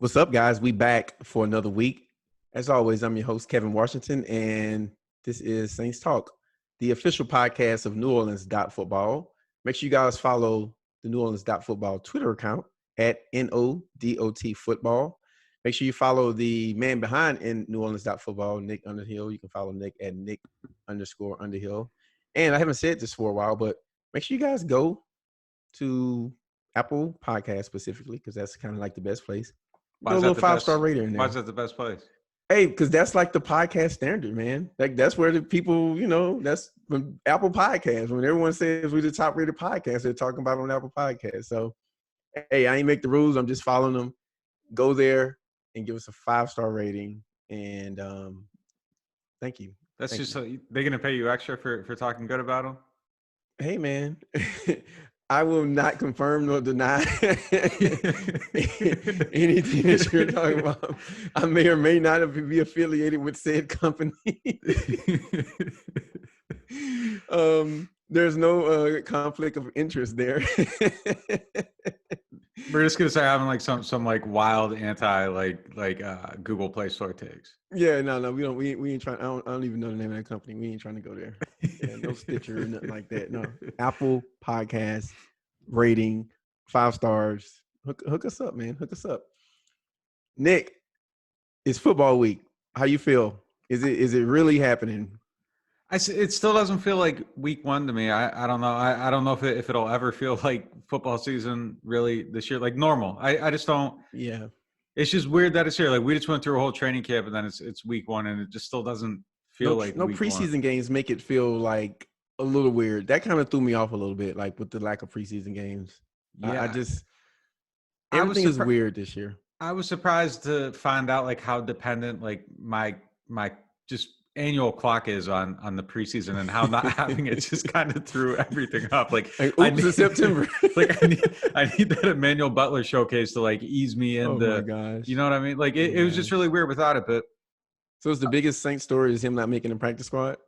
What's up, guys? We back for another week. As always, I'm your host, Kevin Washington, and this is Saints Talk, the official podcast of NewOrleans.Football. Make sure you guys follow the NewOrleans.Football Twitter account at NODOT-Football. Make sure you follow the man behind NewOrleans.Football, Nick Underhill. You can follow Nick at Nick_Underhill. And I haven't said this for a while, but make sure you guys go to Apple Podcast specifically, because that's kind of like the best place. Put a little 5-star rating in there. Why is that the best place? Hey, because that's like the podcast standard, man. Like that's where the people, that's when Apple Podcasts. When everyone says we're the top rated podcast, they're talking about it on Apple Podcasts. So, hey, I ain't make the rules. I'm just following them. Go there and give us a 5-star rating. And thank you. They're going to pay you extra for talking good about them? Hey, man. I will not confirm nor deny anything that you're talking about. I may or may not be affiliated with said company. There's no conflict of interest there. We're just gonna start having like some like wild anti Google Play Store takes. Yeah, no, we don't. We ain't trying. I don't even know the name of that company. We ain't trying to go there. Yeah, no Stitcher or nothing like that. No, Apple Podcast rating 5 stars. Hook us up, man. Hook us up. Nick, it's football week. How you feel? Is it really happening? It still doesn't feel like week one to me. I don't know. I don't know if it'll ever feel like football season really this year, like normal. I just don't. Yeah. It's just weird that it's here. Like we just went through a whole training camp and then it's week one and it just still doesn't feel like no preseason games make it feel like a little weird. That kind of threw me off a little bit, like with the lack of preseason games. Yeah. Everything is weird this year. I was surprised to find out like how dependent like my just annual clock is on the preseason and how not having it just kind of threw everything up. Like oops, September. Like I need that Emmanuel Butler showcase to like ease me into. Oh my gosh. You know what I mean? Like it was just really weird without it. But so it's the biggest Saints story is him not making a practice squad.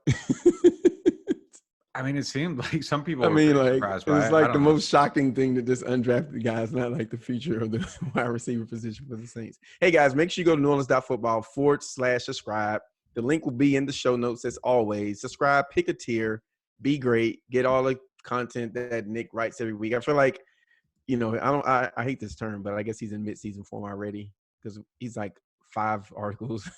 I mean, it seemed like some people. Surprised by it. It's like the most shocking thing that this undrafted guy is not like the future of the wide receiver position for the Saints. Hey guys, make sure you go to NewOrleans.Football /subscribe. The link will be in the show notes as always. Subscribe, pick a tier, be great, get all the content that Nick writes every week. I feel like, I hate this term, but I guess he's in mid-season form already because he's like 5 articles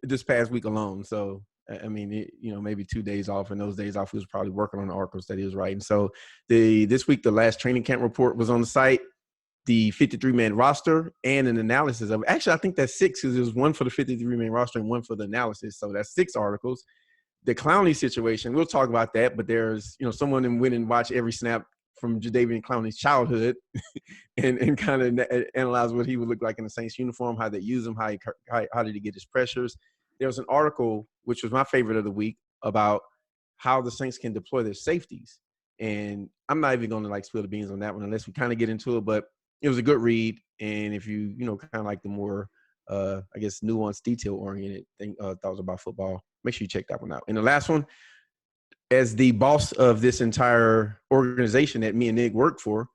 this past week alone. So, I mean, maybe 2 days off, and those days off he was probably working on the articles that he was writing. So this week, the last training camp report was on the site. The 53-man roster and an analysis of – actually, I think that's 6 because there's one for the 53-man roster and one for the analysis. So that's 6 articles. The Clowney situation, we'll talk about that, but there's, someone that went and watched every snap from Jadeveon Clowney's childhood and kind of analyze what he would look like in a Saints uniform, how they use him, how did he get his pressures. There was an article, which was my favorite of the week, about how the Saints can deploy their safeties. And I'm not even going to, spill the beans on that one unless we kind of get into it, but it was a good read, and if you, kind of like the more, nuanced, detail-oriented thoughts about football, make sure you check that one out. And the last one, as the boss of this entire organization that me and Nick work for,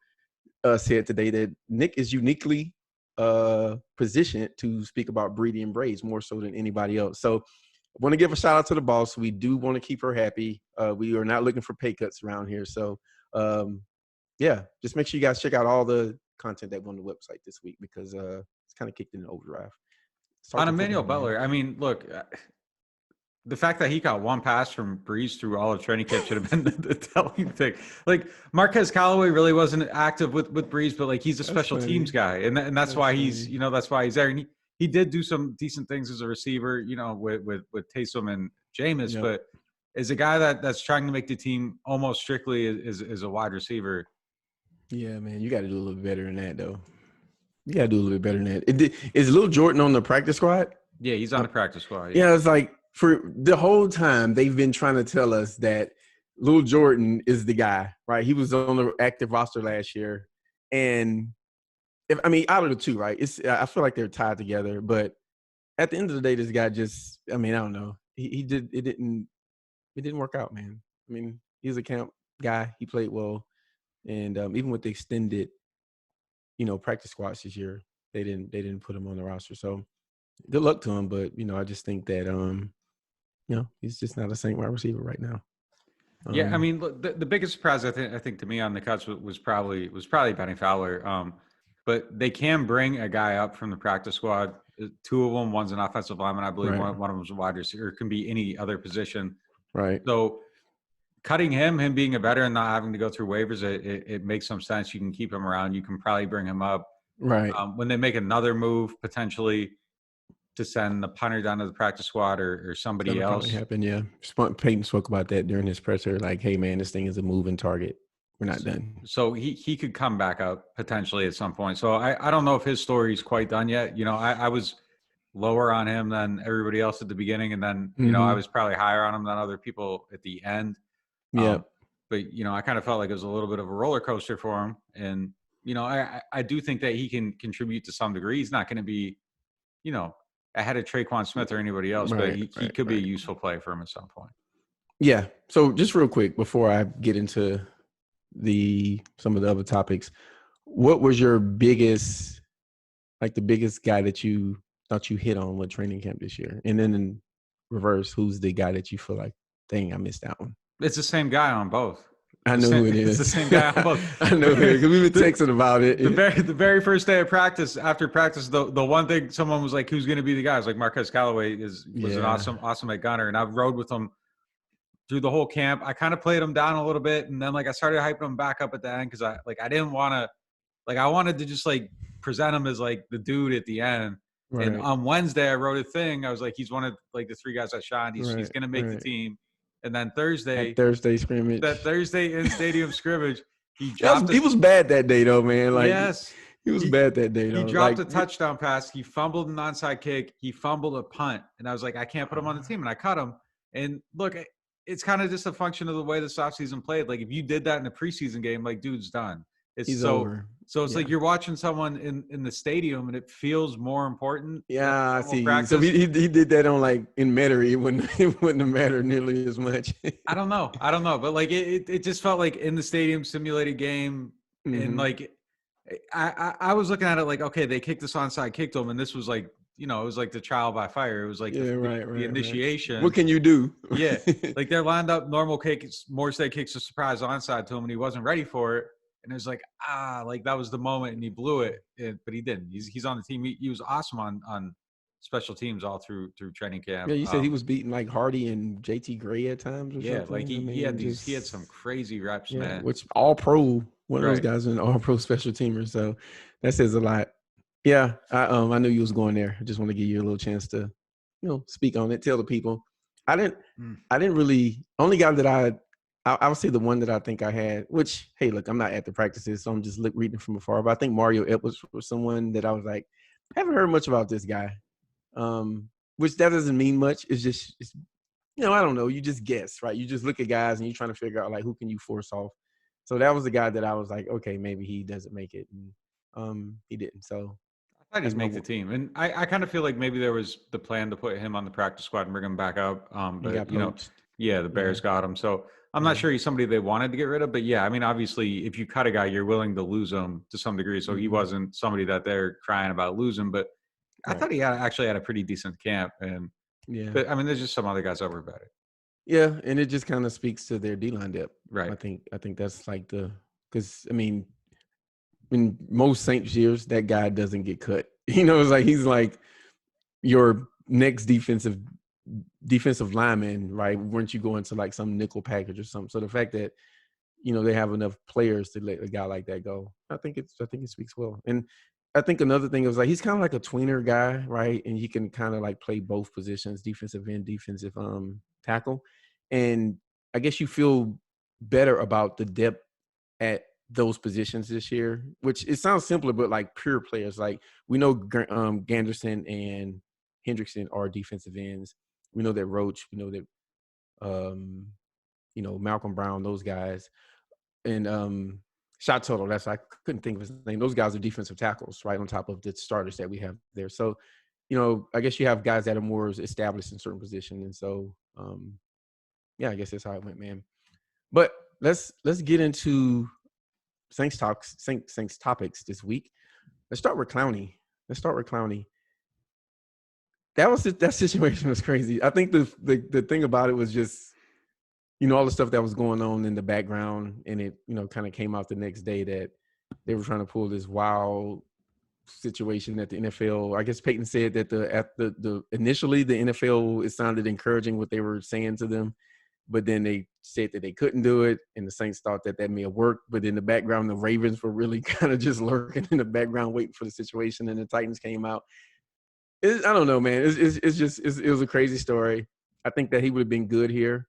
said today that Nick is uniquely positioned to speak about Breedy and Brees more so than anybody else. So I want to give a shout-out to the boss. We do want to keep her happy. We are not looking for pay cuts around here. So, just make sure you guys check out all the content that went on the website this week because it's kind of kicked in overdrive. On Emmanuel Butler, I mean, look, the fact that he got one pass from Brees through all of training camp should have been the telling thing. Like Marquez Callaway really wasn't active with Brees, but like he's a special teams guy, and that's why he's that's why he's there. And he did do some decent things as a receiver, with Taysom and Jameis, but as a guy that's trying to make the team almost strictly is a wide receiver. Yeah, man, you got to do a little better than that, though. You got to do a little bit better than that. Is Lil Jordan on the practice squad? Yeah, he's on the practice squad. Yeah, it's like for the whole time they've been trying to tell us that Lil Jordan is the guy, right? He was on the active roster last year. And, out of the two, right, I feel like they're tied together. But at the end of the day, this guy just – I don't know. It didn't work out, man. He's a camp guy. He played well. And even with the extended, practice squads this year, they didn't put him on the roster. So good luck to him. But I just think that he's just not a Saint wide receiver right now. Yeah, I mean, look, the biggest surprise I think to me on the cuts was probably Benny Fowler. But they can bring a guy up from the practice squad. Two of them, one's an offensive lineman, I believe. Right. One of them's a wide receiver. It can be any other position. Right. So cutting him being a veteran, not having to go through waivers, it makes some sense. You can keep him around. You can probably bring him up. Right. When they make another move, potentially to send the punter down to the practice squad or somebody else. Happen, yeah. Peyton spoke about that during his presser. Like, hey, man, this thing is a moving target. We're not done. So he could come back up potentially at some point. So I don't know if his story is quite done yet. I was lower on him than everybody else at the beginning. And then, I was probably higher on him than other people at the end. Yeah. But, I kind of felt like it was a little bit of a roller coaster for him. And, I do think that he can contribute to some degree. He's not going to be, ahead of Traquan Smith or anybody else, but he could be a useful play for him at some point. Yeah. So just real quick before I get into some of the other topics, what was your biggest guy that you thought you hit on with training camp this year? And then in reverse, who's the guy that you feel like, dang, I missed that one? It's the same guy on both. I know who it is. It's the same guy on both. I know who it is because we've been texting about it. The very first day of practice, after practice, the one thing someone was like, "Who's going to be the guy?" I was like, Marquez Callaway was an awesome at gunner, and I've rode with him through the whole camp. I kind of played him down a little bit, and then I started hyping him back up at the end because I didn't want to I wanted to just present him as the dude at the end. Right. And on Wednesday, I wrote a thing. I was like, he's one of the three guys that shined. He's going to make the team. And then Thursday scrimmage. That Thursday in stadium scrimmage, he was bad that day though, man. Yes. He was bad that day though. He dropped a touchdown pass. He fumbled an onside kick. He fumbled a punt. And I was like, I can't put him on the team. And I cut him. And look, it's kind of just a function of the way the offseason played. If you did that in a preseason game, dude's done. He's over. So it's like you're watching someone in the stadium and it feels more important. Yeah, I see. Practice. So he did that on in Metairie. It wouldn't have mattered nearly as much. I don't know. But it just felt like in the stadium simulated game. Mm-hmm. And I was looking at it okay, they kicked this onside kick to him. And this was it was the trial by fire. It was the initiation. Right. What can you do? Yeah. They're lined up normal kicks. Morstead kicks a surprise onside to him and he wasn't ready for it. And it was that was the moment, and he blew it. But he didn't. He's on the team. He was awesome on special teams all through training camp. Yeah, you said he was beating Hardy and JT Gray at times. Or something. He had some crazy reps, man. Which all pro. One of those guys is an all pro special teamer. So that says a lot. Yeah, I knew you was going there. I just want to give you a little chance to, speak on it. Tell the people. I didn't really. Only guy that I would say the one that I think I had, which, hey, look, I'm not at the practices, so I'm just reading from afar. But I think Mario Edwards was someone that I was like, I haven't heard much about this guy, which that doesn't mean much. It's just, I don't know. You just guess, right? You just look at guys and you're trying to figure out, who can you force off. So that was the guy that I was like, okay, maybe he doesn't make it. And he didn't. So I thought he'd make the team. And I kind of feel like maybe there was the plan to put him on the practice squad and bring him back up. But, the Bears got him. So I'm not sure he's somebody they wanted to get rid of, but yeah, I mean, obviously, if you cut a guy, you're willing to lose him to some degree. So he wasn't somebody that they're crying about losing, but I thought he actually had a pretty decent camp. And but, I mean, there's just some other guys over better. Yeah, and it just kind of speaks to their D-line depth. Right. I think that's because I mean, in most Saints years, that guy doesn't get cut. It's he's your next defensive lineman, right? Weren't you going to some nickel package or something? So the fact that they have enough players to let a guy like that go, I think it speaks well. And I think another thing is he's kind of a tweener guy, right? And he can kind of play both positions, defensive end, defensive tackle. And I guess you feel better about the depth at those positions this year, which it sounds simpler, but pure players. We know Ganderson and Hendrickson are defensive ends. We know that Roach. We know that, Malcolm Brown, those guys. And Shot Total, I couldn't think of his name. Those guys are defensive tackles, right, on top of the starters that we have there. So, I guess you have guys that are more established in certain positions. And so, I guess that's how it went, man. But let's get into Saints topics this week. Let's start with Clowney. let's start with Clowney. That situation was crazy. I think the thing about it was just, all the stuff that was going on in the background, and it, kind of came out the next day that they were trying to pull this wild situation at the NFL. I guess Peyton said that initially the NFL, it sounded encouraging what they were saying to them, but then they said that they couldn't do it, and the Saints thought that may have worked. But in the background, the Ravens were really kind of just lurking in the background, waiting for the situation, and the Titans came out. I don't know, man. It was a crazy story. I think that he would have been good here,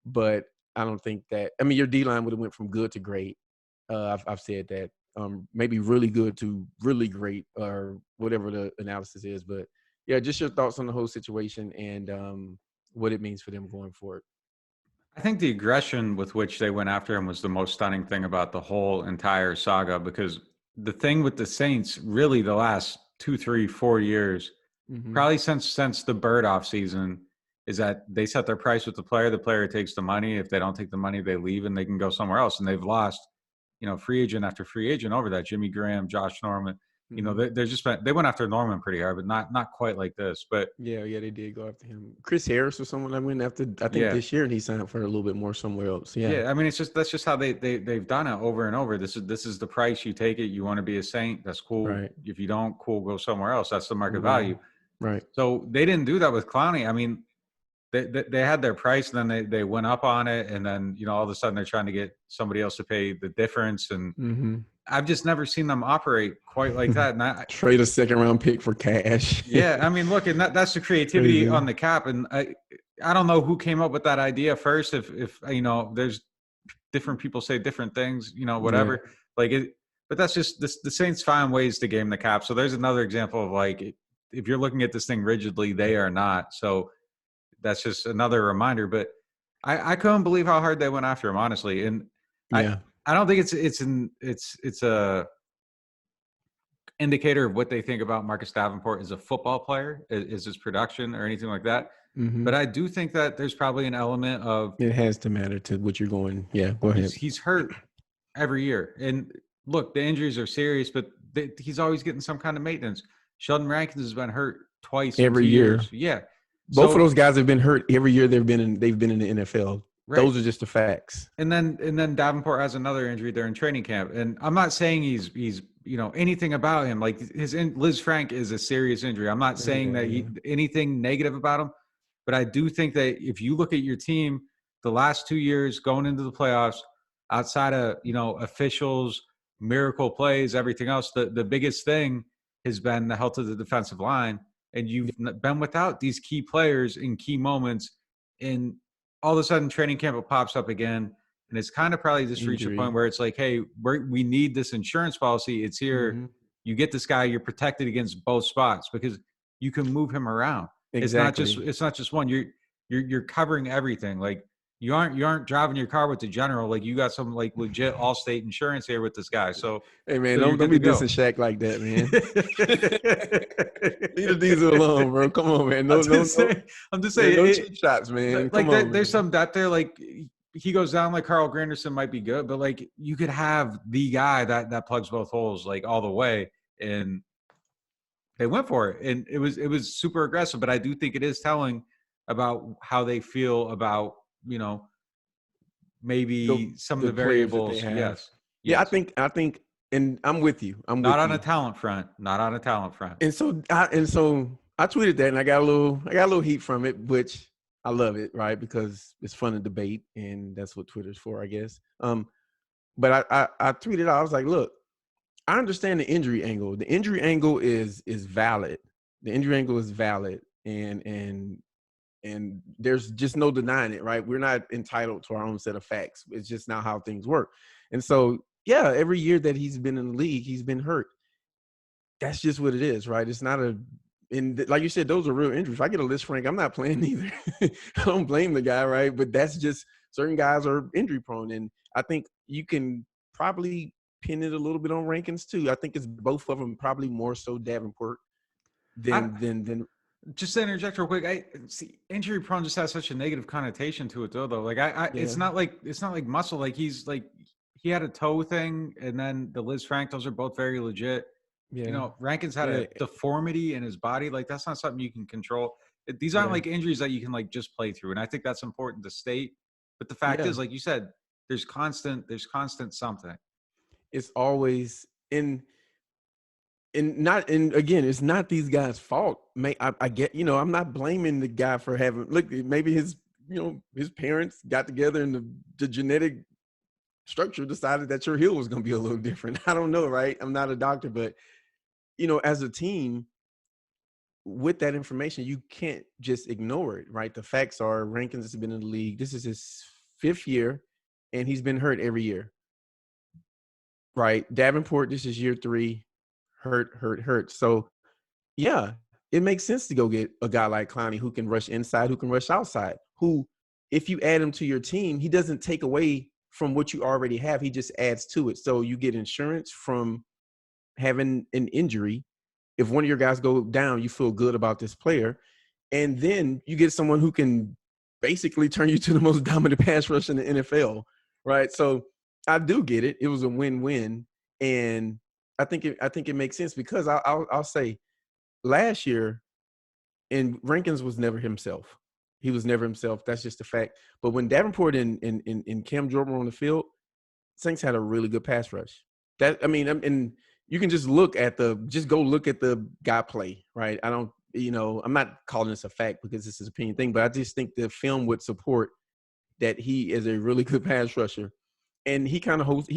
but I don't think that. I mean, your D-line would have went from good to great. I've said that. Maybe really good to really great, or whatever the analysis is. But yeah, just your thoughts on the whole situation and what it means for them going forward. I think the aggression with which they went after him was the most stunning thing about the whole entire saga, because the thing with the Saints, really the last 2, 3, 4 years, probably since the Bird off season, is that they set their price with the player takes the money. If they don't take the money, they leave and they can go somewhere else. And they've lost, free agent after free agent over that. Jimmy Graham, Josh Norman, they went after Norman pretty hard, but not quite like this. But yeah, they did go after him. Chris Harris or someone that went after, I think this year, and he signed up for a little bit more somewhere else. Yeah. I mean, that's just how they've done it over and over. This is the price you take it. You want to be a Saint, that's cool. Right. If you don't, cool, go somewhere else. That's the market value. Right. So they didn't do that with Clowney. I mean, they had their price, and then they went up on it, and then all of a sudden they're trying to get somebody else to pay the difference. And I've just never seen them operate quite like that. And trade a second-round pick for cash. Yeah, I mean, look, and that's the creativity on the cap. And I don't know who came up with that idea first. If there's different people say different things, whatever. Yeah. But that's just the Saints find ways to game the cap. So there's another example of if you're looking at this thing rigidly, they are not. So that's just another reminder. But I couldn't believe how hard they went after him, honestly. And I don't think it's a indicator of what they think about Marcus Davenport as a football player, is his production or anything like that. But I do think that there's probably an element of it has to matter to what you're going. Yeah, go ahead. He's hurt every year, and look, the injuries are serious, but he's always getting some kind of maintenance. Sheldon Rankins has been hurt twice every year. Yeah. Both of those guys have been hurt every year they've been in the NFL. Right. Those are just the facts. And then Davenport has another injury during training camp. And I'm not saying he's anything about him. Like Liz Frank is a serious injury. I'm not saying that anything negative about him, but I do think that if you look at your team the last 2 years going into the playoffs, outside of officials, miracle plays, everything else, the biggest thing has been the health of the defensive line. And you've been without these key players in key moments, and all of a sudden training camp it pops up again, and it's kind of probably just reached a point where it's like, hey, we need this insurance policy. It's here. You get this guy, you're protected against both spots because you can move him around. Exactly. It's not just one. You're covering everything. Like you aren't driving your car with the general. Like you got some legit Allstate insurance here with this guy. So hey man, don't be dissing Shaq like that, man. Leave the diesel alone, bro. Come on, man. I'm just saying. No cheap shots, man. There's some depth there. Like he goes down, like Carl Granderson might be good, but like you could have the guy that plugs both holes like all the way, and they went for it, and it was super aggressive. But I do think it is telling about how they feel about maybe some of the variables. Yes. Yeah, I think, and I'm with you. Not on a talent front. And so I tweeted that, and I got a little heat from it, which I love it, right? Because it's fun to debate, and that's what Twitter's for, I guess. But I tweeted out, I was like, look, I understand the injury angle. The injury angle is valid. The injury angle is valid, and there's just no denying it, right? We're not entitled to our own set of facts. It's just not how things work. And so, yeah, every year that he's been in the league, he's been hurt. That's just what it is, right? It's not and like you said, those are real injuries. If I get a Liz Frank, I'm not playing either. I don't blame the guy, right? But that's just certain guys are injury prone. And I think you can probably pin it a little bit on Rankins too. I think it's both of them, probably more so Davenport than just to interject real quick, I see injury prone just has such a negative connotation to it though. Like it's not like muscle. Like he had a toe thing, and then the Liz Frank, those are both very legit. Yeah. Rankins had a deformity in his body. Like, that's not something you can control. These aren't like injuries that you can like just play through. And I think that's important to state. But the fact is, like you said, there's constant something. It's always again, it's not these guys' fault. I get, I'm not blaming the guy for maybe his parents got together and the genetic structure decided that your heel was going to be a little different. I don't know, right? I'm not a doctor, but as a team with that information, you can't just ignore it, right? The facts are Rankins has been in the league. This is his 5th year and he's been hurt every year, right? Davenport, this is year 3, hurt. So yeah, it makes sense to go get a guy like Clowney who can rush inside, who can rush outside, who, if you add him to your team, he doesn't take away from what you already have. He just adds to it. So you get insurance from having an injury. If one of your guys go down, you feel good about this player. And then you get someone who can basically turn you to the most dominant pass rush in the NFL, right? So I do get it. It was a win-win. And I think it makes sense because I'll say last year, and Rankins was never himself. He was never himself. That's just a fact. But when Davenport and Cam Jordan were on the field, Saints had a really good pass rush. And you can just go look at the guy play, right? I'm not calling this a fact because this is an opinion thing, but I just think the film would support that he is a really good pass rusher. And he kind of held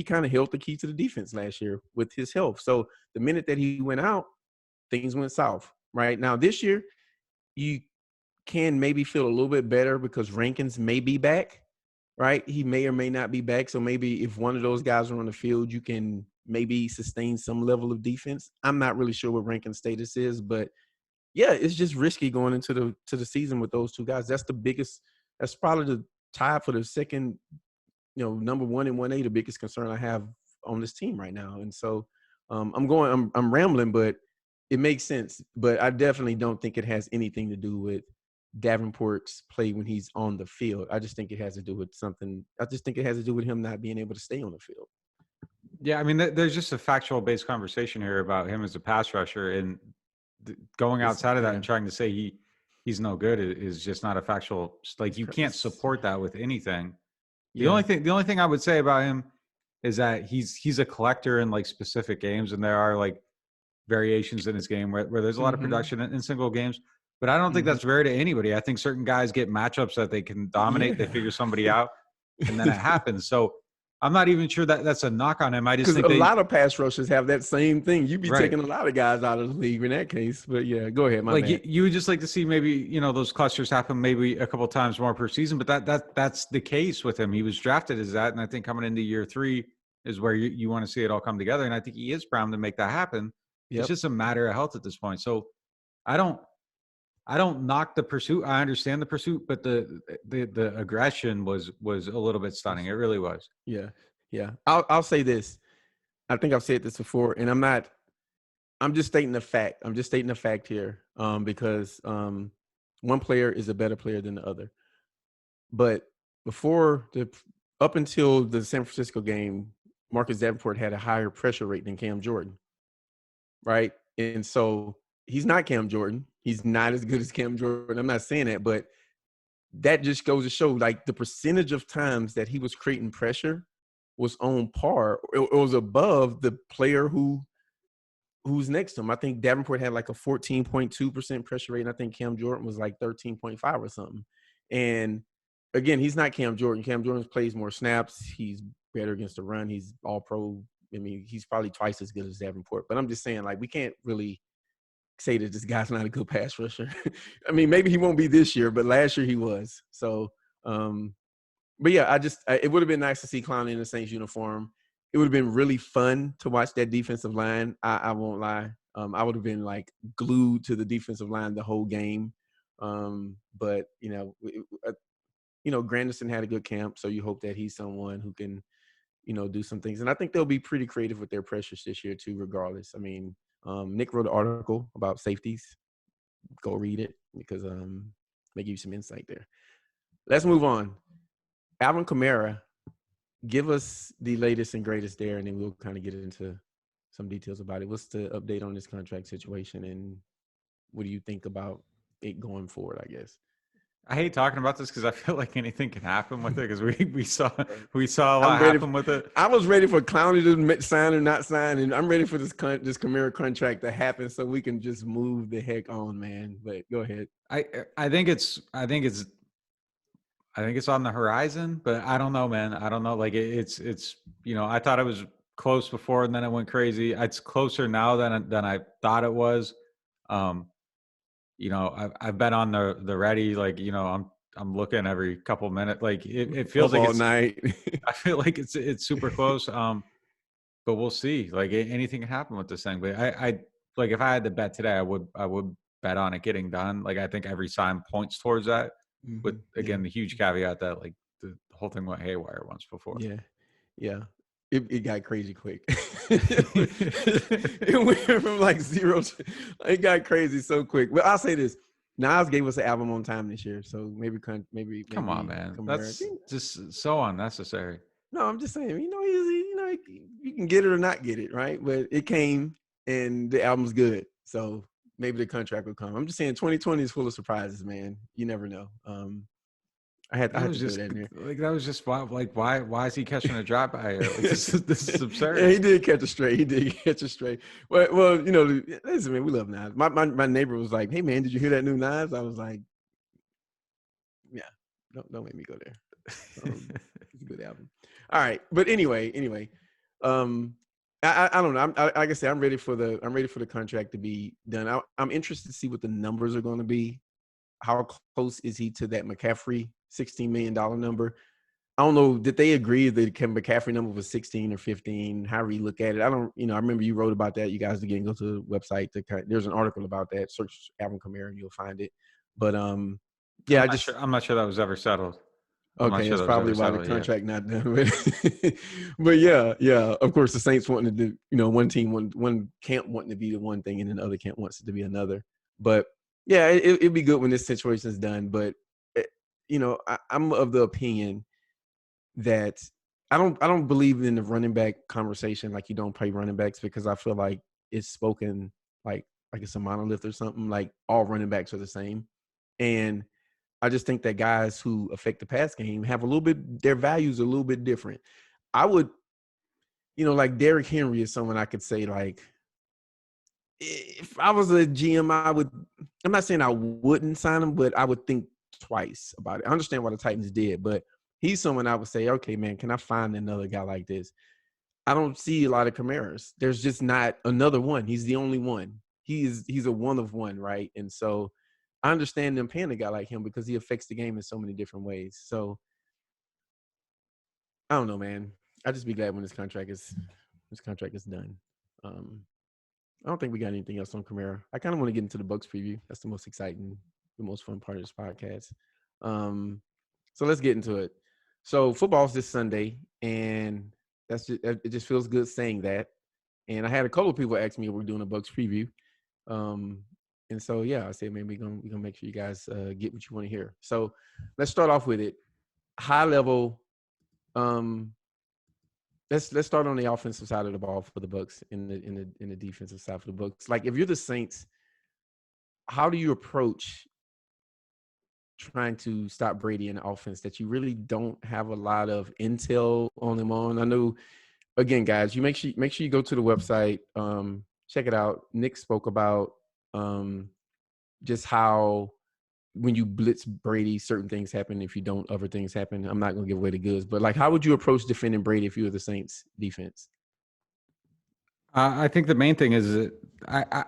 the key to the defense last year with his health. So the minute that he went out, things went south. Right now, this year, you can maybe feel a little bit better because Rankins may be back. Right, he may or may not be back. So maybe if one of those guys are on the field, you can maybe sustain some level of defense. I'm not really sure what Rankin's status is, but yeah, it's just risky going into the season with those two guys. That's probably the tie for the second, number 1 and 1A, the biggest concern I have on this team right now. And so I'm rambling, but it makes sense. But I definitely don't think it has anything to do with Davenport's play when he's on the field. I just think it has to do with something. I just think it has to do with him not being able to stay on the field. Yeah, I mean, there's just a factual based conversation here about him as a pass rusher, and going outside of that and trying to say he's no good is just not a factual. Like, you can't support that with anything. The only thing I would say about him is that he's a collector in like specific games, and there are like variations in his game where there's a lot of production in single games. But I don't think that's rare to anybody. I think certain guys get matchups that they can dominate. They figure somebody out, and then it happens. So I'm not even sure that that's a knock on him. I just think a lot of pass rushers have that same thing. You'd be taking a lot of guys out of the league in that case. But yeah, go ahead. My bad. You would just like to see maybe those clusters happen maybe a couple of times more per season. But that's the case with him. He was drafted as that, and I think coming into year 3 is where you want to see it all come together. And I think he is primed to make that happen. It's just a matter of health at this point. So I don't knock the pursuit. I understand the pursuit, but the aggression was a little bit stunning. It really was. Yeah. Yeah. I'll say this. I think I've said this before, and I'm just stating the fact. I'm just stating the fact here because one player is a better player than the other. But up until the San Francisco game, Marcus Davenport had a higher pressure rate than Cam Jordan. Right. And so he's not Cam Jordan. He's not as good as Cam Jordan. I'm not saying that, but that just goes to show like the percentage of times that he was creating pressure was on par. It was above the player who's next to him. I think Davenport had like a 14.2% pressure rate, and I think Cam Jordan was like 13.5 or something. And again, he's not Cam Jordan. Cam Jordan plays more snaps. He's better against the run. He's all pro. I mean, he's probably twice as good as Davenport. But I'm just saying, like, we can't really say that this guy's not a good pass rusher. I mean, maybe he won't be this year, but last year he was. So, but yeah, it would have been nice to see Clowney in the Saints uniform. It would have been really fun to watch that defensive line. I won't lie. I would have been like glued to the defensive line the whole game. But Granderson had a good camp, so you hope that he's someone who can, do some things. And I think they'll be pretty creative with their pressures this year too, regardless. I mean, Nick wrote an article about safeties. Go read it because they give you some insight there. Let's move on. Alvin Kamara, give us the latest and greatest there, and then we'll kind of get into some details about it. What's the update on this contract situation, and what do you think about it going forward, I guess? I hate talking about this because I feel like anything can happen with it because we saw a lot ready happen with it. I was ready for Clowney to sign or not sign, and I'm ready for this Kamara contract to happen so we can just move the heck on, man. But go ahead. I think it's on the horizon, but I don't know, man. I don't know. Like it's I thought it was close before, and then it went crazy. It's closer now than I thought it was. I've been on the ready. Like I'm looking every couple minutes. Like it feels like it's night. I feel like it's super close. But we'll see. Like anything can happen with this thing. But I like if I had to bet today, I would bet on it getting done. Like I think every sign points towards that. With again the huge caveat that like the whole thing went haywire once before. Yeah. It got crazy quick. It went from like 0 to it got crazy so quick. Well, I'll say this: Nas gave us an album on time this year, so maybe come on, man. That's just so unnecessary. No, I'm just saying. You can get it or not get it, right? But it came, and the album's good, so maybe the contract will come. I'm just saying 2020 is full of surprises, man. You never know. I had to throw that in there. Like that was just why is he catching a drop by here? Like, this is absurd. Yeah, he did catch a stray. Well, listen, man, we love Nas. My neighbor was like, "Hey, man, did you hear that new Nas?" I was like, "Yeah, don't make me go there." It's a good album. All right, but anyway, I don't know. Like I said, I'm ready for the contract to be done. I'm interested to see what the numbers are going to be. How close is he to that McCaffrey $16 million number? I don't know. Did they agree that McCaffrey number was 16 or 15? However you look at it, I don't. I remember you wrote about that. You guys again go to the website. There's an article about that. Search Alvin Kamara and you'll find it. But yeah, I'm not sure that was ever settled. Okay, it's probably why the contract not done with. But yeah. Of course, the Saints wanting to do, one team, one camp wanting to be the one thing, and then the other camp wants it to be another. But yeah, it'd be good when this situation is done. But I'm of the opinion that I don't believe in the running back conversation. Like you don't play running backs because I feel like it's spoken like it's a monolith or something. Like all running backs are the same, and I just think that guys who affect the pass game have their values are a little bit different. I would, like Derrick Henry is someone I could say, like, if I was a GM, I'm not saying I wouldn't sign him, but I would think twice about it. I understand what the Titans did, but he's someone I would say, okay, man, can I find another guy like this? I don't see a lot of Kamaras. There's just not another one. He's the only one. He's a one of one, right? And so I understand them paying a guy like him because he affects the game in so many different ways. So I don't know, man. I'll just be glad when this contract is done. I don't think we got anything else on Kamara. I kind of want to get into the Bucs preview. That's the most exciting, the most fun part of this podcast. So let's get into it. So football's this Sunday, and it just feels good saying that. And I had a couple of people ask me if we're doing a Bucs preview. And so, yeah, I said, maybe we're gonna make sure you guys get what you want to hear. So let's start off with it. High level. Let's start on the offensive side of the ball for the Bucs in the defensive side for the Bucs. Like, if you're the Saints, how do you approach trying to stop Brady in the offense that you really don't have a lot of intel on him on? I know, again, guys, you make sure you go to the website, check it out. Nick spoke about just how when you blitz Brady, certain things happen. If you don't, other things happen. I'm not going to give away the goods, but like, how would you approach defending Brady if you were the Saints defense? I think the main thing is that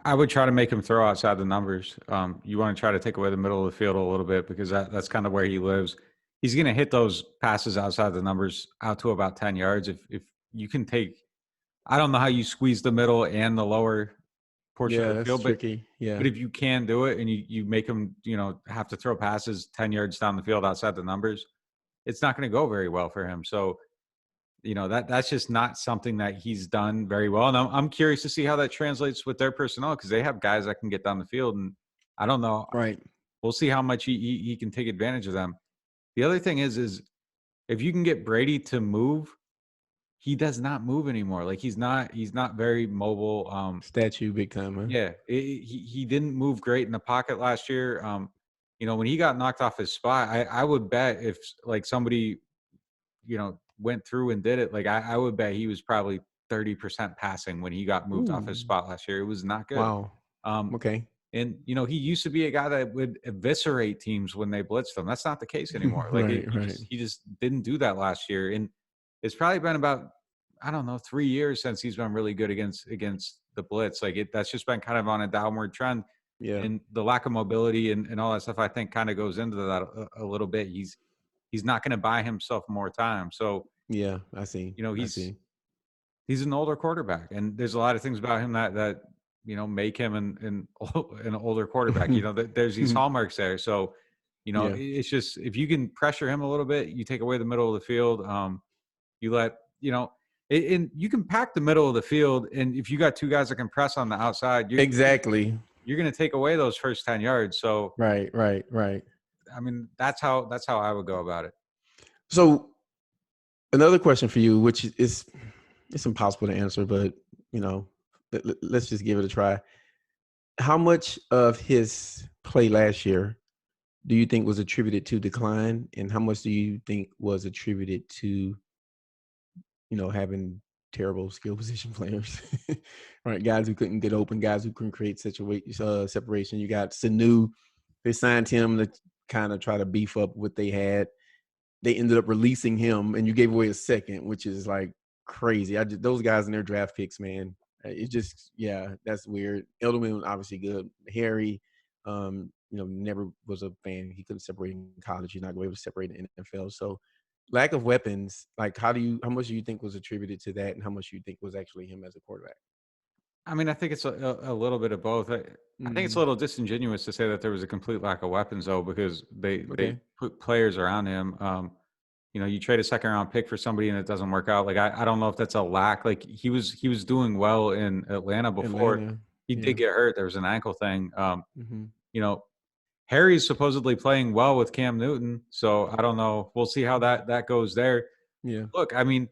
I would try to make him throw outside the numbers. You want to try to take away the middle of the field a little bit because that's kind of where he lives. He's going to hit those passes outside the numbers out to about 10 yards. If you can take, I don't know how you squeeze the middle and the lower portion of the field, tricky. But if you can do it and you make him, have to throw passes 10 yards down the field outside the numbers, it's not going to go very well for him. So, that's just not something that he's done very well. And I'm curious to see how that translates with their personnel because they have guys that can get down the field. And I don't know. Right. We'll see how much he can take advantage of them. The other thing is if you can get Brady to move, he does not move anymore. Like he's not very mobile. Statue big time, huh? Yeah, he didn't move great in the pocket last year. When he got knocked off his spot, I would bet if like somebody, went through and did it, like I would bet he was probably 30% passing when he got moved off his spot last year. It was not good. Wow. Okay. And he used to be a guy that would eviscerate teams when they blitzed him. That's not the case anymore. Like he just didn't do that last year. And it's probably been about, I don't know, 3 years since he's been really good against the blitz. Like that's just been kind of on a downward trend. Yeah. And the lack of mobility and all that stuff, I think, kind of goes into that a little bit. He's not going to buy himself more time. So yeah, I see. He's an older quarterback, and there's a lot of things about him that make him an older quarterback. There's these hallmarks there. So it's just, if you can pressure him a little bit, you take away the middle of the field. You let and you can pack the middle of the field, and if you got two guys that can press on the outside, you're going to take away those first 10 yards. So right. I mean, that's how I would go about it. So another question for you, which is it's impossible to answer, but let's just give it a try. How much of his play last year do you think was attributed to decline, and how much do you think was attributed to having terrible skill position players? Right, guys who couldn't get open, guys who couldn't create separation. You got Sanu. They signed him to kind of try to beef up what they had. They ended up releasing him, and you gave away a second, which is like crazy. Those guys in their draft picks, man. It just, that's weird. Edelman obviously good. Harry, never was a fan. He couldn't separate in college. He's not going to be able to separate in the NFL. So, lack of weapons. Like, how much do you think was attributed to that, and how much do you think was actually him as a quarterback? I mean, I think it's a little bit of both. I think it's a little disingenuous to say that there was a complete lack of weapons, though, because they put players around him. You trade a second-round pick for somebody and it doesn't work out. Like I don't know if that's a lack. Like he was doing well in Atlanta before. He did get hurt. There was an ankle thing. Harry's supposedly playing well with Cam Newton, so I don't know. We'll see how that goes there. Yeah. Look, I mean,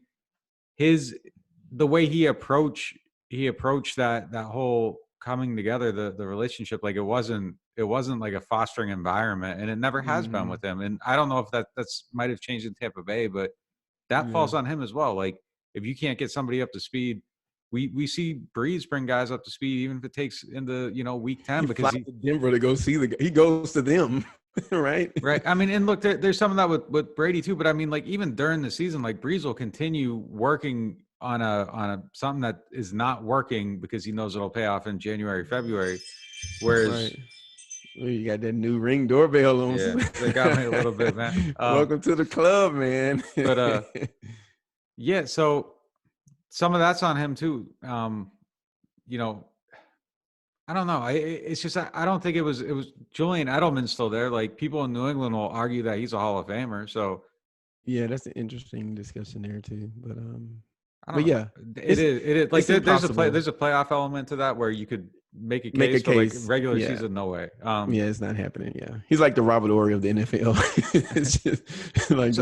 the way he approached that whole coming together, the relationship, like it wasn't like a fostering environment, and it never has been with him. And I don't know if that's might have changed in Tampa Bay, but that falls on him as well. Like if you can't get somebody up to speed, we see Brees bring guys up to speed, even if it takes into week 10, because he to Denver to go see he goes to them. Right. I mean, and look, there's some of that with Brady too, but I mean, like even during the season, like Brees will continue working on a something that is not working because he knows it'll pay off in January, February. Whereas you got that new Ring doorbell on. Yeah, they got me a little bit, man. Welcome to the club, man. But yeah, so some of that's on him too. I don't know. It's just I don't think it was Julian Edelman still there. Like people in New England will argue that he's a Hall of Famer. So yeah, that's an interesting discussion there too. But yeah, it is. Like there's a playoff element to that where you could make a case. For like regular season, no way. It's not happening. Yeah, he's like the Robert Horry of the NFL. It's just like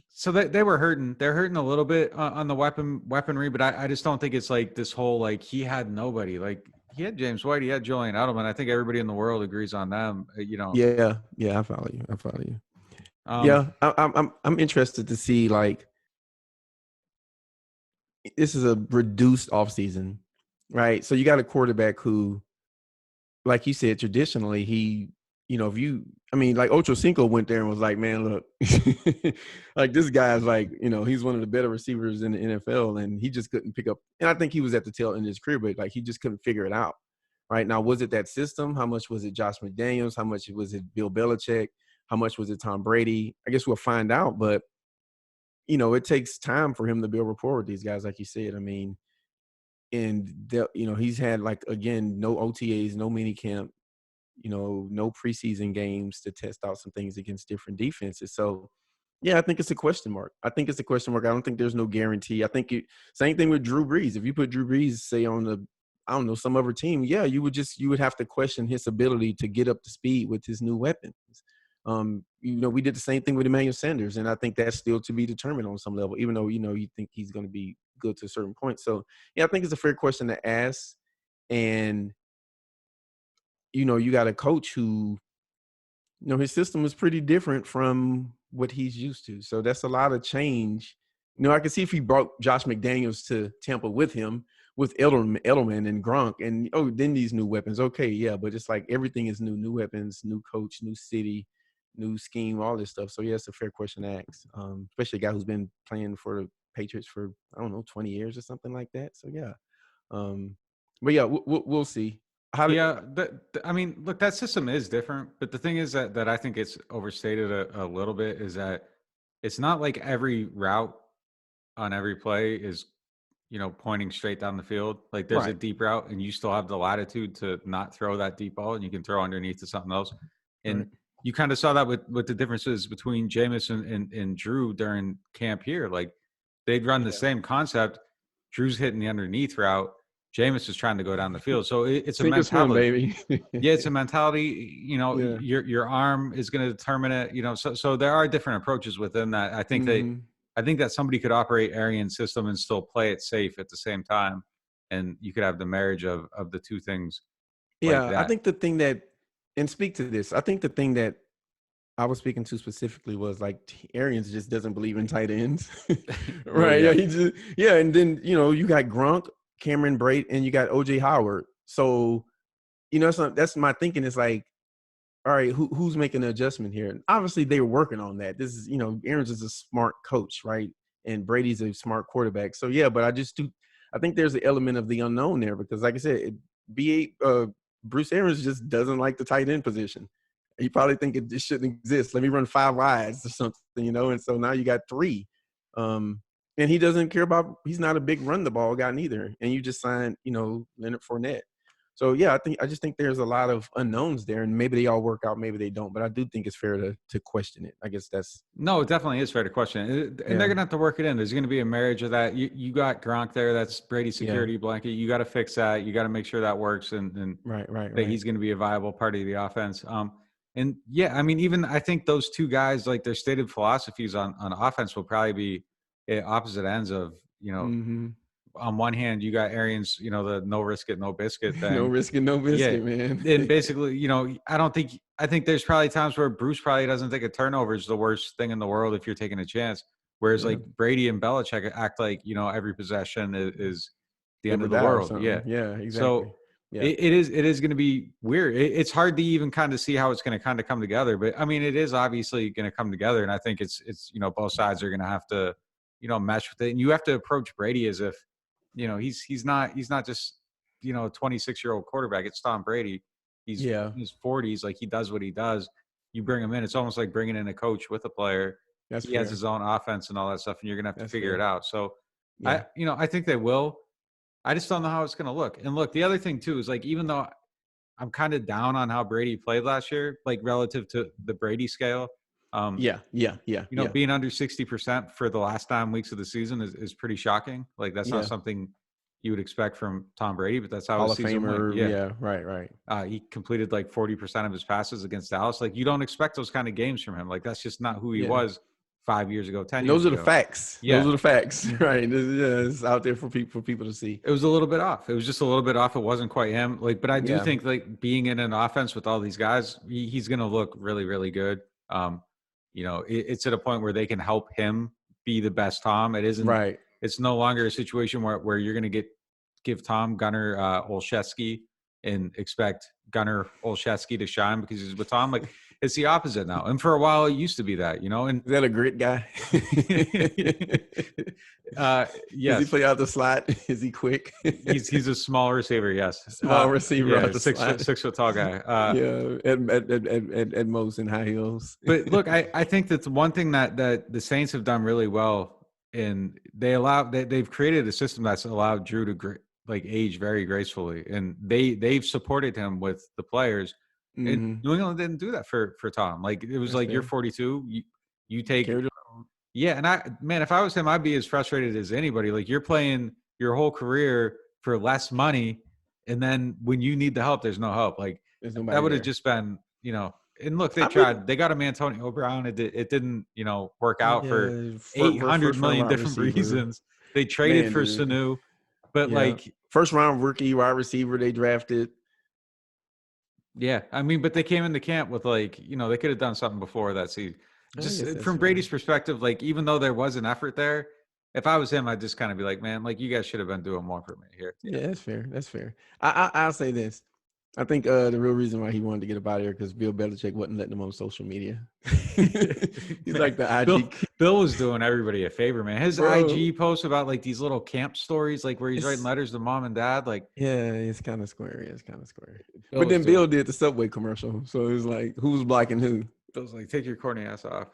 so they were hurting. They're hurting a little bit on the weaponry, but I just don't think it's like this whole like he had nobody. Like he had James White, he had Julian Edelman. I think everybody in the world agrees on them. Yeah, I follow you. I'm interested to see like. This is a reduced offseason, right? So you got a quarterback who, like you said, traditionally like Ocho Cinco went there and was like, man, look, like this guy's like, he's one of the better receivers in the NFL, and he just couldn't pick up. And I think he was at the tail end of his career, but like he just couldn't figure it out. Right now, was it that system? How much was it Josh McDaniels? How much was it Bill Belichick? How much was it Tom Brady? I guess we'll find out, but it takes time for him to build rapport with these guys, like you said. I mean, and he's had like, again, no OTAs, no mini camp, no preseason games to test out some things against different defenses. So, yeah, I think it's a question mark. I don't think there's no guarantee. I think same thing with Drew Brees. If you put Drew Brees, say on some other team, yeah, you would have to question his ability to get up to speed with his new weapons. We did the same thing with Emmanuel Sanders, and I think that's still to be determined on some level, even though, you think he's going to be good to a certain point. So yeah, I think it's a fair question to ask. And you got a coach who, his system is pretty different from what he's used to. So that's a lot of change. I can see if he brought Josh McDaniels to Tampa with him, with Edelman and Gronk, and then these new weapons. Okay, yeah, but it's like everything is new weapons, new coach, new city, new scheme, all this stuff. So yeah, it's a fair question to ask, especially a guy who's been playing for the Patriots for 20 years or something like that. So yeah, but yeah, we'll see. I mean, look, that system is different, but the thing is that I think it's overstated a little bit is that it's not like every route on every play is, pointing straight down the field. Like there's a deep route and you still have the latitude to not throw that deep ball and you can throw underneath to something else. And you kind of saw that with the differences between Jameis and Drew during camp here. Like they'd run the same concept. Drew's hitting the underneath route. Jameis is trying to go down the field. So it's a mentality. Baby. Yeah, it's a mentality. Your arm is going to determine it. So there are different approaches within that. I think that somebody could operate Arian's system and still play it safe at the same time, and you could have the marriage of the two things. Yeah, like that. I think the thing that, and speak to this, I think the thing that I was speaking to specifically was like Arians just doesn't believe in tight ends, right? Yeah, and then you got Gronk, Cameron Brate, and you got OJ Howard. So that's my thinking. Is like, all right, who's making the adjustment here? And obviously they were working on that. This is Arians is a smart coach, right? And Brady's a smart quarterback. So yeah, but I think there's an element of the unknown there because, like I said, Bruce Arians just doesn't like the tight end position. He probably think it shouldn't exist. Let me run 5 wides or something, and so now you got 3. And he doesn't care he's not a big run the ball guy neither. And you just signed, Leonard Fournette. So yeah, I just think there's a lot of unknowns there, and maybe they all work out, maybe they don't. But I do think it's fair to question it. I guess no, it definitely is fair to question it. And they're gonna have to work it in. There's gonna be a marriage of that. You got Gronk there, that's Brady's security blanket. You got to fix that. You got to make sure that works, and right. He's gonna be a viable part of the offense. And yeah, I mean, even I think those two guys, like their stated philosophies on offense will probably be at opposite ends of, on one hand, you got Arians, the no risk it, no biscuit thing. No risk it, no biscuit, man. And basically, I think there's probably times where Bruce probably doesn't think a turnover is the worst thing in the world if you're taking a chance. Whereas like Brady and Belichick act like, every possession is the end of the world. Yeah. Yeah, exactly. So it is going to be weird. It's hard to even kind of see how it's going to kind of come together, but I mean, it is obviously going to come together. And I think it's both sides are going to have to, mesh with it. And you have to approach Brady as if, he's not just, a 26-year-old quarterback. It's Tom Brady. He's in his 40s. Like he does what he does. You bring him in. It's almost like bringing in a coach with a player. He has his own offense and all that stuff, and you're going to have to figure it out. So I think they will. I just don't know how it's going to look. And look, the other thing too is like, even though I'm kind of down on how Brady played last year, like relative to the Brady scale, being under 60% for the last 9 weeks of the season is pretty shocking. Like that's not something you would expect from Tom Brady, but that's how his season went. Yeah, right. He completed like 40% of his passes against Dallas. Like you don't expect those kind of games from him. Like that's just not who he was 5 years ago, 10 years ago. Those are the facts. Yeah. Those are the facts, right? It's out there for people to see. It was a little bit off. It was just a little bit off. It wasn't quite him. Like, but I do think like being in an offense with all these guys, he's going to look really, really good. It's at a point where they can help him be the best Tom. It isn't right. It's no longer a situation where you're going to give Tom Gunnar Olszewski and expect Gunnar Olszewski to shine because he's with Tom. Like it's the opposite now. And for a while it used to be that, And is that a grit guy? Yes. Does he play out the slot? Is he quick? He's a small receiver. Yes. Small receiver. Out the 6 foot tall guy. At most in high heels. But look, I think that's one thing that the Saints have done really well. And they've created a system that's allowed Drew to age very gracefully, and they've supported him with the players. And New England didn't do that for Tom. Like it was you're 42, you take and if I was him, I'd be as frustrated as anybody. Like you're playing your whole career for less money, and then when you need the help, there's no help. Like that would have just been And look, they tried. They got him Antonio Brown. It didn't, work out for 800 million different reasons. They traded for Sanu, but like first round rookie wide receiver they drafted. Yeah, I mean, but they came into camp with they could have done something before that season. Just from Brady's perspective, like even though there was an effort there, if I was him, I'd just kind of be like, man, like you guys should have been doing more for me here. Yeah, that's fair. That's fair. I'll say this. I think the real reason why he wanted to get up out of here because Bill Belichick wasn't letting him on social media. He's like the IG. Bill was doing everybody a favor, man. His IG posts about like these little camp stories, like where he's writing letters to mom and dad, like it's kind of square. But then Bill did the Subway commercial, so it was like, who's blocking who? Bill's like, take your corny ass off.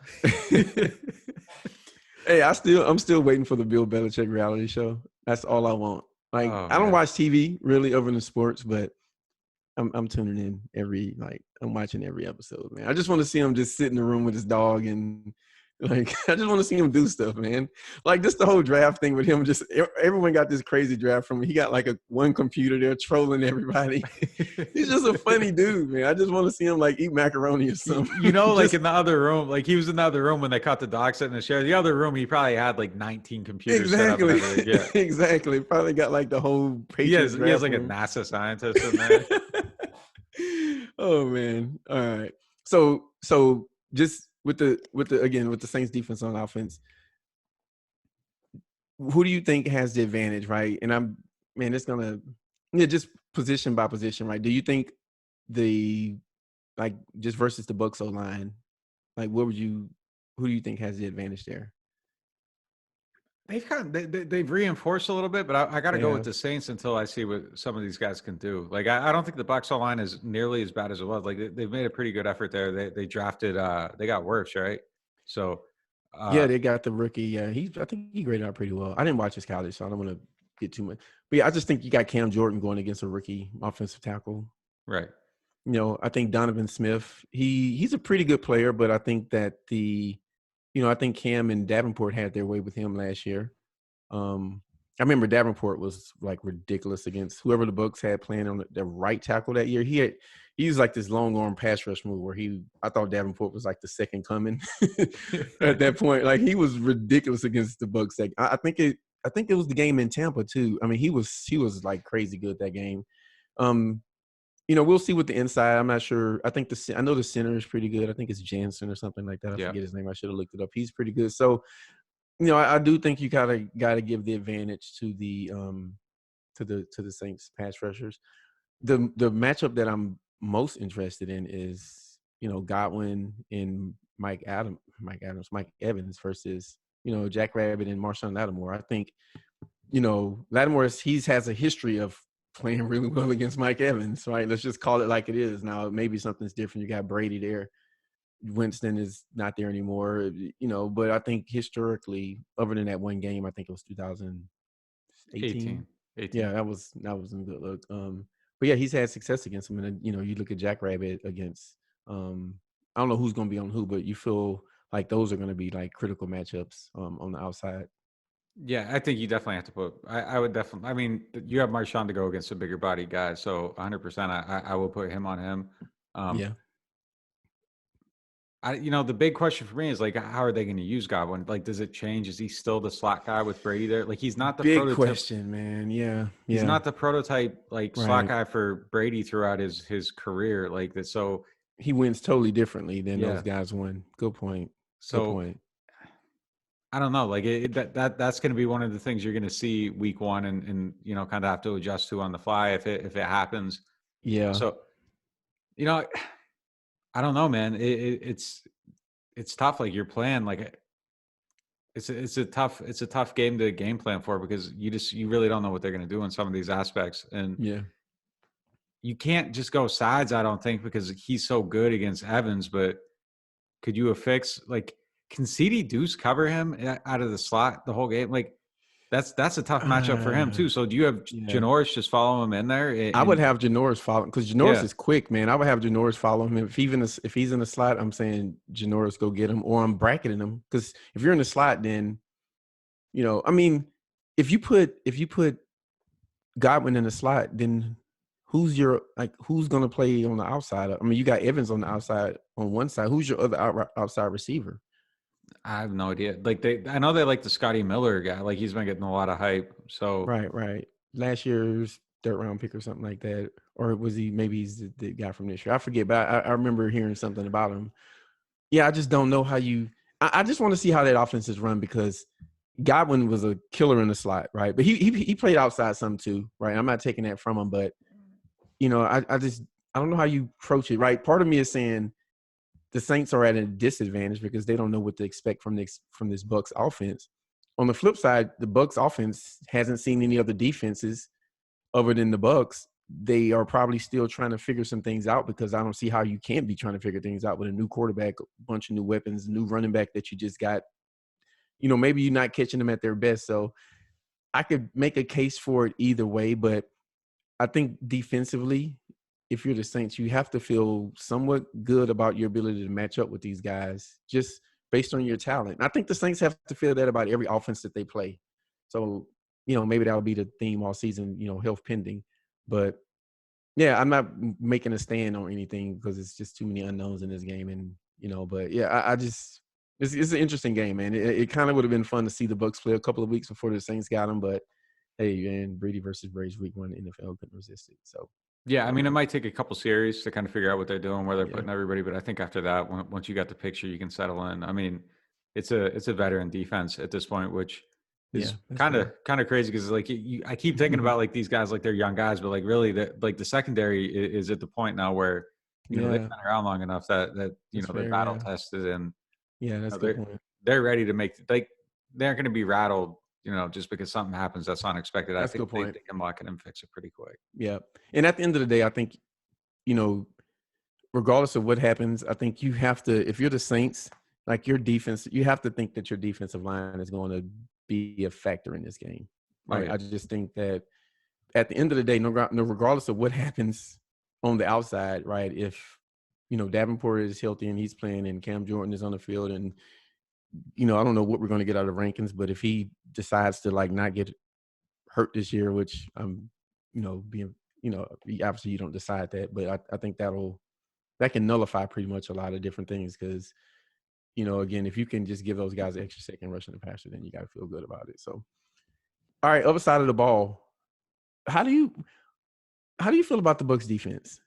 Hey, I'm still waiting for the Bill Belichick reality show. That's all I want. Like, I don't watch TV really other than sports, but I'm tuning in I'm watching every episode, man. I just want to see him just sit in the room with his dog and like, I just want to see him do stuff, man. Like just the whole draft thing with him, just everyone got this crazy draft from him. He got like one computer there trolling everybody. He's just a funny dude, man. I just want to see him like eat macaroni or something. Like in the other room, like he was in the other room when they caught the dog sitting in the chair. The other room, he probably had like 19 computers. Exactly. Set up. Yeah. Exactly. Probably got like the whole page. He has like a NASA scientist in there. Oh man. All right. So just with the Saints defense on offense, who do you think has the advantage, right? And it's gonna just position by position, right? Do you think just versus the Bucs O-line, like who do you think has the advantage there? They've reinforced a little bit, but I got to go with the Saints until I see what some of these guys can do. Like I don't think the Bucs O-line is nearly as bad as it was. Like they've made a pretty good effort there. They drafted they got Wirfs, right? So they got the rookie. Yeah, I think he graded out pretty well. I didn't watch his college, so I don't want to get too much. But yeah, I just think you got Cam Jordan going against a rookie offensive tackle. Right. I think Donovan Smith, he's a pretty good player, but I think that I think Cam and Davenport had their way with him last year. I remember Davenport was like ridiculous against whoever the Bucs had playing on the right tackle that year. He was like this long arm pass rush move where I thought Davenport was like the second coming at that point. Like he was ridiculous against the Bucs. I think it was the game in Tampa too. I mean, he was like crazy good that game. We'll see with the inside. I'm not sure. I know the center is pretty good. I think it's Jansen or something like that. I forget his name. I should have looked it up. He's pretty good. So, I do think you got to give the advantage to the Saints pass rushers. The matchup that I'm most interested in is Godwin and Mike Evans versus Jack Rabbit and Marshawn Lattimore. I think Lattimore has a history of playing really well against Mike Evans, right? Let's just call it like it is. Now maybe something's different. You got Brady there. Winston is not there anymore, but I think historically, other than that one game, I think it was 2018. 18. Yeah, that was a good look. But yeah, he's had success against him. And then, you look at Jack Rabbit against I don't know who's gonna be on who, but you feel like those are gonna be like critical matchups on the outside. Yeah, I think you definitely have to put. I would definitely. I mean, you have Marshawn to go against a bigger body guy, so 100%. I will put him on him. Yeah. The big question for me is like, how are they going to use Godwin? Like, does it change? Is he still the slot guy with Brady there? Like, he's not the big prototype. Question, man. Yeah. He's not the prototype slot guy for Brady throughout his career. Like that, so he wins totally differently than those guys win. Good point. Good point. I don't know. Like that's going to be one of the things you're going to see week one, and kind of have to adjust to on the fly if it happens. Yeah. So, I don't know, man. It's tough. Like you're playing like it's a tough game to game plan for because you really don't know what they're going to do in some of these aspects, and you can't just go sides. I don't think because he's so good against Evans, but could you affix like? Can CD Deuce cover him out of the slot the whole game? Like, that's a tough matchup for him too. So do you have Janoris just follow him in there? I would have Janoris follow because Janoris is quick, man. I would have Janoris follow him. If he's in the slot, I'm saying Janoris go get him, or I'm bracketing him because if you're in the slot, then I mean, if you put Godwin in the slot, then who's gonna play on the outside? I mean, you got Evans on the outside on one side. Who's your other outside receiver? I have no idea. Like I know they like the Scotty Miller guy. Like he's been getting a lot of hype. So Right. Last year's third round pick or something like that, or was he? Maybe he's the guy from this year. I forget, but I remember hearing something about him. Yeah, I just don't know how you. I just want to see how that offense is run because Godwin was a killer in the slot, right? But he played outside some too, right? I'm not taking that from him, but I don't know how you approach it, right? Part of me is saying the Saints are at a disadvantage because they don't know what to expect from this Bucs offense. On the flip side, the Bucs offense hasn't seen any other defenses other than the Bucs. They are probably still trying to figure some things out because I don't see how you can't be trying to figure things out with a new quarterback, a bunch of new weapons, new running back that you just got. Maybe you're not catching them at their best. So I could make a case for it either way, but I think defensively, if you're the Saints, you have to feel somewhat good about your ability to match up with these guys just based on your talent. And I think the Saints have to feel that about every offense that they play. So, maybe that'll be the theme all season, health pending. But, yeah, I'm not making a stand on anything because it's just too many unknowns in this game. And, but, yeah, I just – it's an interesting game, man. It kind of would have been fun to see the Bucs play a couple of weeks before the Saints got them. But, hey, man, Brady versus Braves week 1, NFL couldn't resist it. So, yeah, I mean, it might take a couple series to kind of figure out what they're doing, where they're putting everybody. But I think after that, once you got the picture, you can settle in. I mean, it's a veteran defense at this point, which is kind of crazy because like I keep thinking about like these guys like they're young guys, but like really the secondary is at the point now where they've been around long enough that they're battle tested and that's a good point. They're ready to make like they aren't going to be rattled. Just because something happens that's unexpected. That's I think they can lock it and fix it pretty quick. Yeah. And at the end of the day, I think, regardless of what happens, I think you have to, if you're the Saints, like your defense, you have to think that your defensive line is going to be a factor in this game. Right. Oh, yeah. I just think that at the end of the day, no, regardless of what happens on the outside, right? If, Davenport is healthy and he's playing and Cam Jordan is on the field and, I don't know what we're going to get out of rankings, but if he decides to like not get hurt this year, which I'm, being, obviously you don't decide that, but I think that can nullify pretty much a lot of different things because, again, if you can just give those guys an extra second rushing the passer, then you got to feel good about it. So, all right, other side of the ball, how do you feel about the Bucs defense?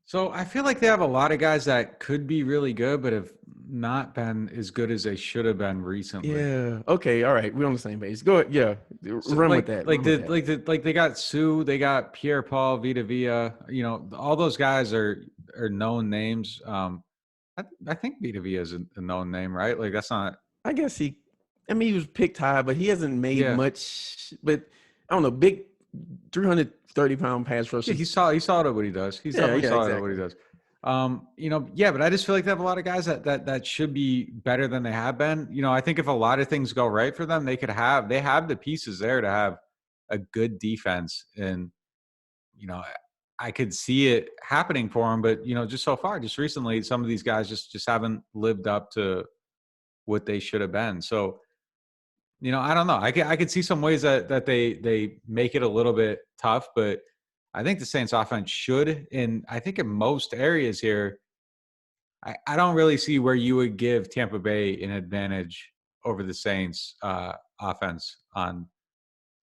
So I feel like they have a lot of guys that could be really good, but have not been as good as they should have been recently. Yeah. Okay. All right. We're on the same page. Go ahead. Yeah. Run with that. Like they got Sue, they got Pierre-Paul, Vita Vea. All those guys are known names. I think Vita Vea is a known name, right? Like that's not. I guess he was picked high, but he hasn't made much. But I don't know, big 330-pound pass rusher. Yeah, he's solid at what he does. He's definitely solid at what he does. But I just feel like they have a lot of guys that should be better than they have been. I think if a lot of things go right for them, they have the pieces there to have a good defense. And, I could see it happening for them, but, just so far, just recently, some of these guys just haven't lived up to what they should have been. So, I don't know. I could see some ways that they make it a little bit tough, but I think the Saints offense should, and I think in most areas here, I don't really see where you would give Tampa Bay an advantage over the Saints offense on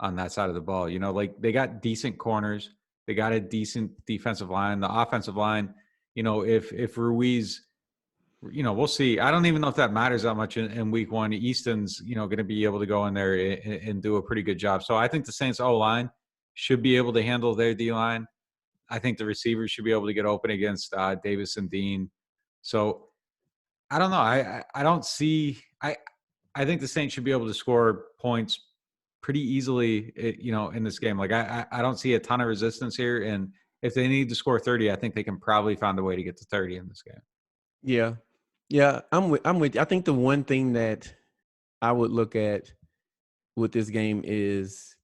that side of the ball. Like they got decent corners, they got a decent defensive line. The offensive line, if Ruiz, we'll see. I don't even know if that matters that much in week 1. Easton's, going to be able to go in there and do a pretty good job. So I think the Saints O-line should be able to handle their D-line. I think the receivers should be able to get open against Davis and Dean. So I don't know. I don't see – I think the Saints should be able to score points pretty easily, in this game. Like I don't see a ton of resistance here. And if they need to score 30, I think they can probably find a way to get to 30 in this game. Yeah. Yeah, I'm with you. I think the one thing that I would look at with this game is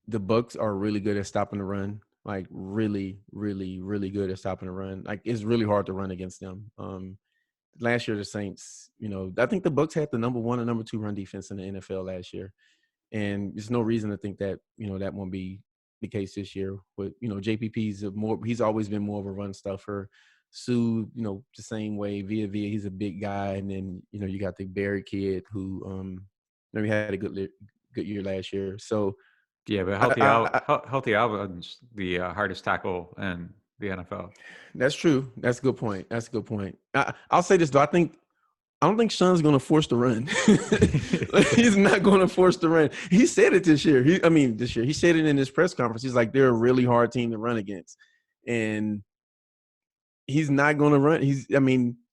the Bucs are really good at stopping the run. Like really, really, really good at stopping the run. Like it's really hard to run against them. Last year the Saints, I think the Bucs had the number 1 and number 2 run defense in the NFL last year. And there's no reason to think that, that won't be the case this year. But, JPP's he's always been more of a run stuffer. Sue, the same way. Via, he's a big guy, and then you got the Barry kid who maybe had a good year last year. So yeah, but healthy Alvin's the hardest tackle in the NFL. That's true. That's a good point. I'll say this though. I don't think Sean's going to force the run. He's not going to force the run. He said it this year. He said it in his press conference. He's like, they're a really hard team to run against, and he's not going to run.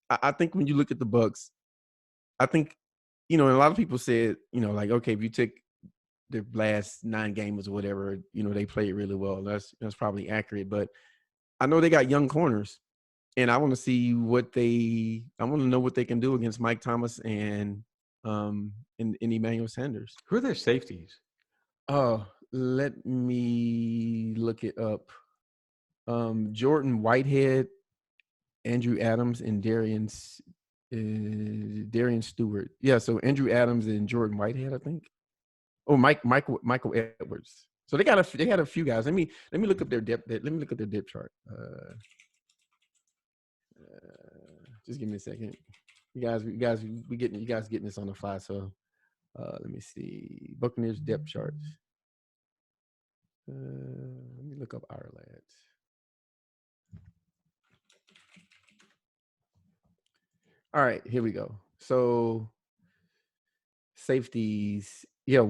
I think when you look at the Bucs, I think, and a lot of people said, like, okay, if you take their last 9 games or whatever, they played really well. That's probably accurate, but I know they got young corners, and I want to see I want to know what they can do against Mike Thomas and Emmanuel Sanders. Who are their safeties? Oh, let me look it up. Jordan Whitehead, Andrew Adams, and Darian Stewart. Yeah, so Andrew Adams and Jordan Whitehead, I think. Oh, Michael Edwards. So they got a few guys. Let me look up their depth. Let me look at their depth chart. Just give me a second. You guys getting this on the fly. So let me see. Buccaneers depth charts. Let me look up our lads. All right, here we go. So safeties. Yeah,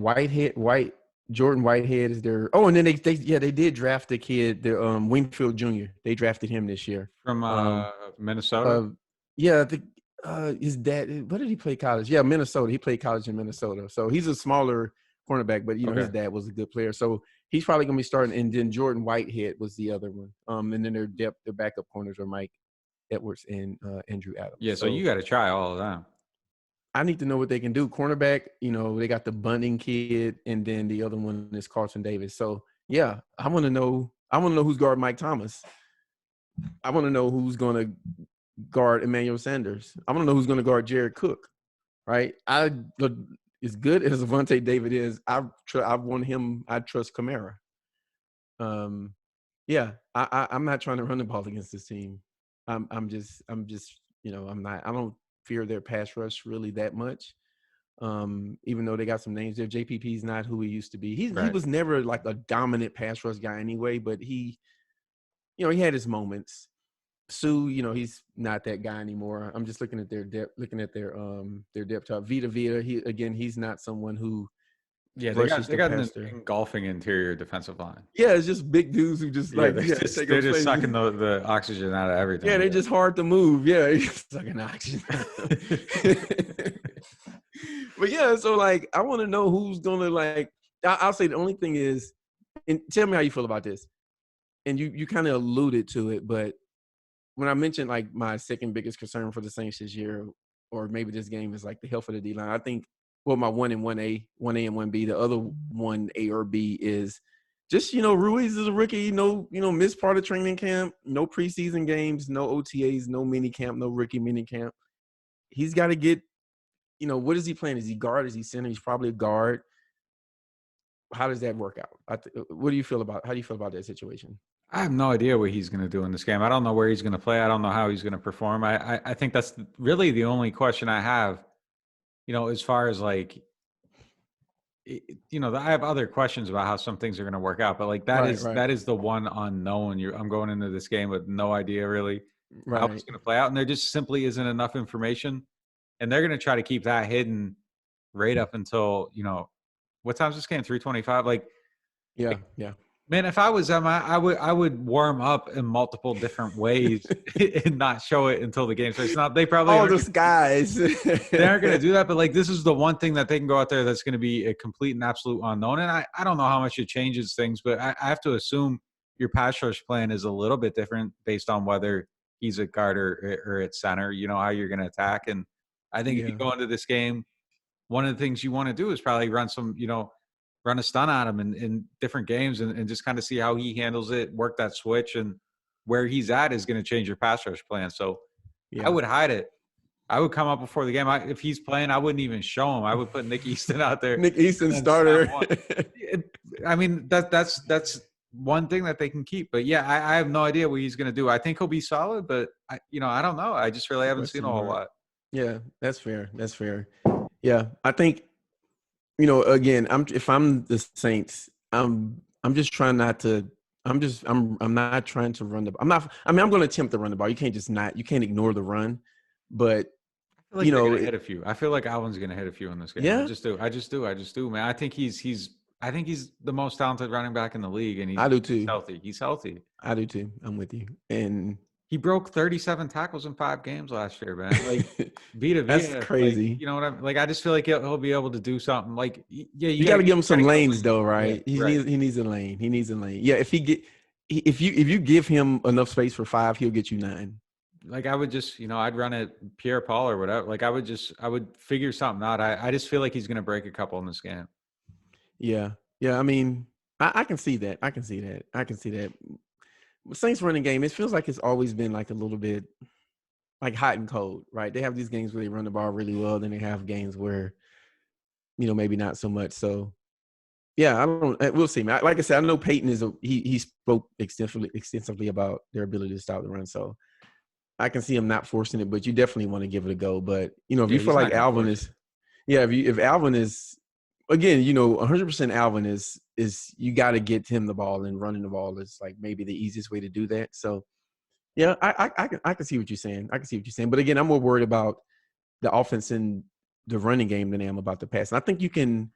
Jordan Whitehead is there. Oh, and then they did draft the kid, the Wingfield Jr. They drafted him this year from Minnesota. I think his dad. What did he play college? Yeah, Minnesota. He played college in Minnesota. So he's a smaller cornerback, but his dad was a good player. So he's probably gonna be starting. And then Jordan Whitehead was the other one. And then their backup corners are Mike Edwards and Andrew Adams. Yeah, so you got to try all of them. I need to know what they can do. Cornerback, they got the Bunting kid, and then the other one is Carlton Davis. So yeah, I want to know who's guarding Mike Thomas. I want to know who's going to guard Emmanuel Sanders. I want to know who's going to guard Jared Cook. Right? As good as Avonte David is, I want him. I trust Kamara. Yeah, I'm not trying to run the ball against this team. I'm just I'm not. I don't fear their pass rush really that much. Even though they got some names there. JPP's not who he used to be. He was never like a dominant pass rush guy anyway, but he had his moments. Sue, he's not that guy anymore. I'm just looking at their depth, their depth chart. Vita, he's not someone who they got an engulfing interior defensive line. Yeah, it's just big dudes who just they're just sucking the oxygen out of everything. Yeah, they're just hard to move. Yeah, sucking oxygen. But yeah, so like I want to know who's gonna I'll say the only thing is, and tell me how you feel about this. And you kind of alluded to it, but when I mentioned like my second biggest concern for the Saints this year, or maybe this game, is like the health of the D-line. I think my 1 and 1A and 1B, the other 1A or B is just, Ruiz is a rookie, missed part of training camp, no preseason games, no OTAs, no mini camp, no rookie mini camp. He's got to get, what is he playing? Is he guard? Is he center? He's probably a guard. How does that work out? How do you feel about that situation? I have no idea what he's going to do in this game. I don't know where he's going to play. I don't know how he's going to perform. I think that's really the only question I have, as far as like, I have other questions about how some things are going to work out, but like that is the one unknown. I'm going into this game with no idea really how it's going to play out. And there just simply isn't enough information. And they're going to try to keep that hidden right up until, what time is this game? 3:25? Like, yeah. Man, if I was them, I would warm up in multiple different ways and not show it until the game starts. Now they probably all those guys they aren't going to do that, but like this is the one thing that they can go out there that's going to be a complete and absolute unknown. And I don't know how much it changes things, but I have to assume your pass rush plan is a little bit different based on whether he's a guard or at center. How you're going to attack. And I think if you go into this game, one of the things you want to do is probably run some, run a stun at him in different games and just kind of see how he handles it, work that switch, and where he's at is going to change your pass rush plan. So I would hide it. I would come up before the game. If he's playing, I wouldn't even show him. I would put Nick Easton out there. Nick Easton starter. I mean, that's one thing that they can keep. But yeah, I have no idea what he's going to do. I think he'll be solid, but I don't know. I just really haven't seen a whole lot. Yeah, that's fair. That's fair. Yeah, I think, again, if I'm the Saints, I'm just trying not to. I'm not trying to run the. I'm going to attempt to run the ball. You can't ignore the run, but I feel like they're going to hit a few. I feel like Alvin's going to hit a few in this game. Yeah, I just do, man. I think he's the most talented running back in the league, and I do too. He's healthy. I do too. I'm with you. And he broke 37 tackles in 5 games last year, man. Like, that's crazy. Like, you know what I'm like? I just feel like he'll be able to do something. Like, yeah, you got to give him some lanes, though, right? Yeah, he needs a lane. He needs a lane. Yeah, if you give him enough space for 5, he'll get you 9. Like, I would just, I'd run it Pierre Paul or whatever. Like, I would figure something out. I just feel like he's going to break a couple in this game. Yeah. Yeah. I mean, I can see that. I can see that. Saints running game, it feels like it's always been like a little bit like hot and cold, right? They have these games where they run the ball really well. Then they have games where, maybe not so much. So, yeah, we'll see, man. Like I said, I know Peyton he spoke extensively about their ability to stop the run. So I can see him not forcing it, but you definitely want to give it a go. But, if you feel like Alvin is, if Alvin is, again, 100% Alvin is you got to get him the ball, and running the ball is like maybe the easiest way to do that. So, yeah, I can see what you're saying. But again, I'm more worried about the offense in the running game than I am about the pass. And I think you can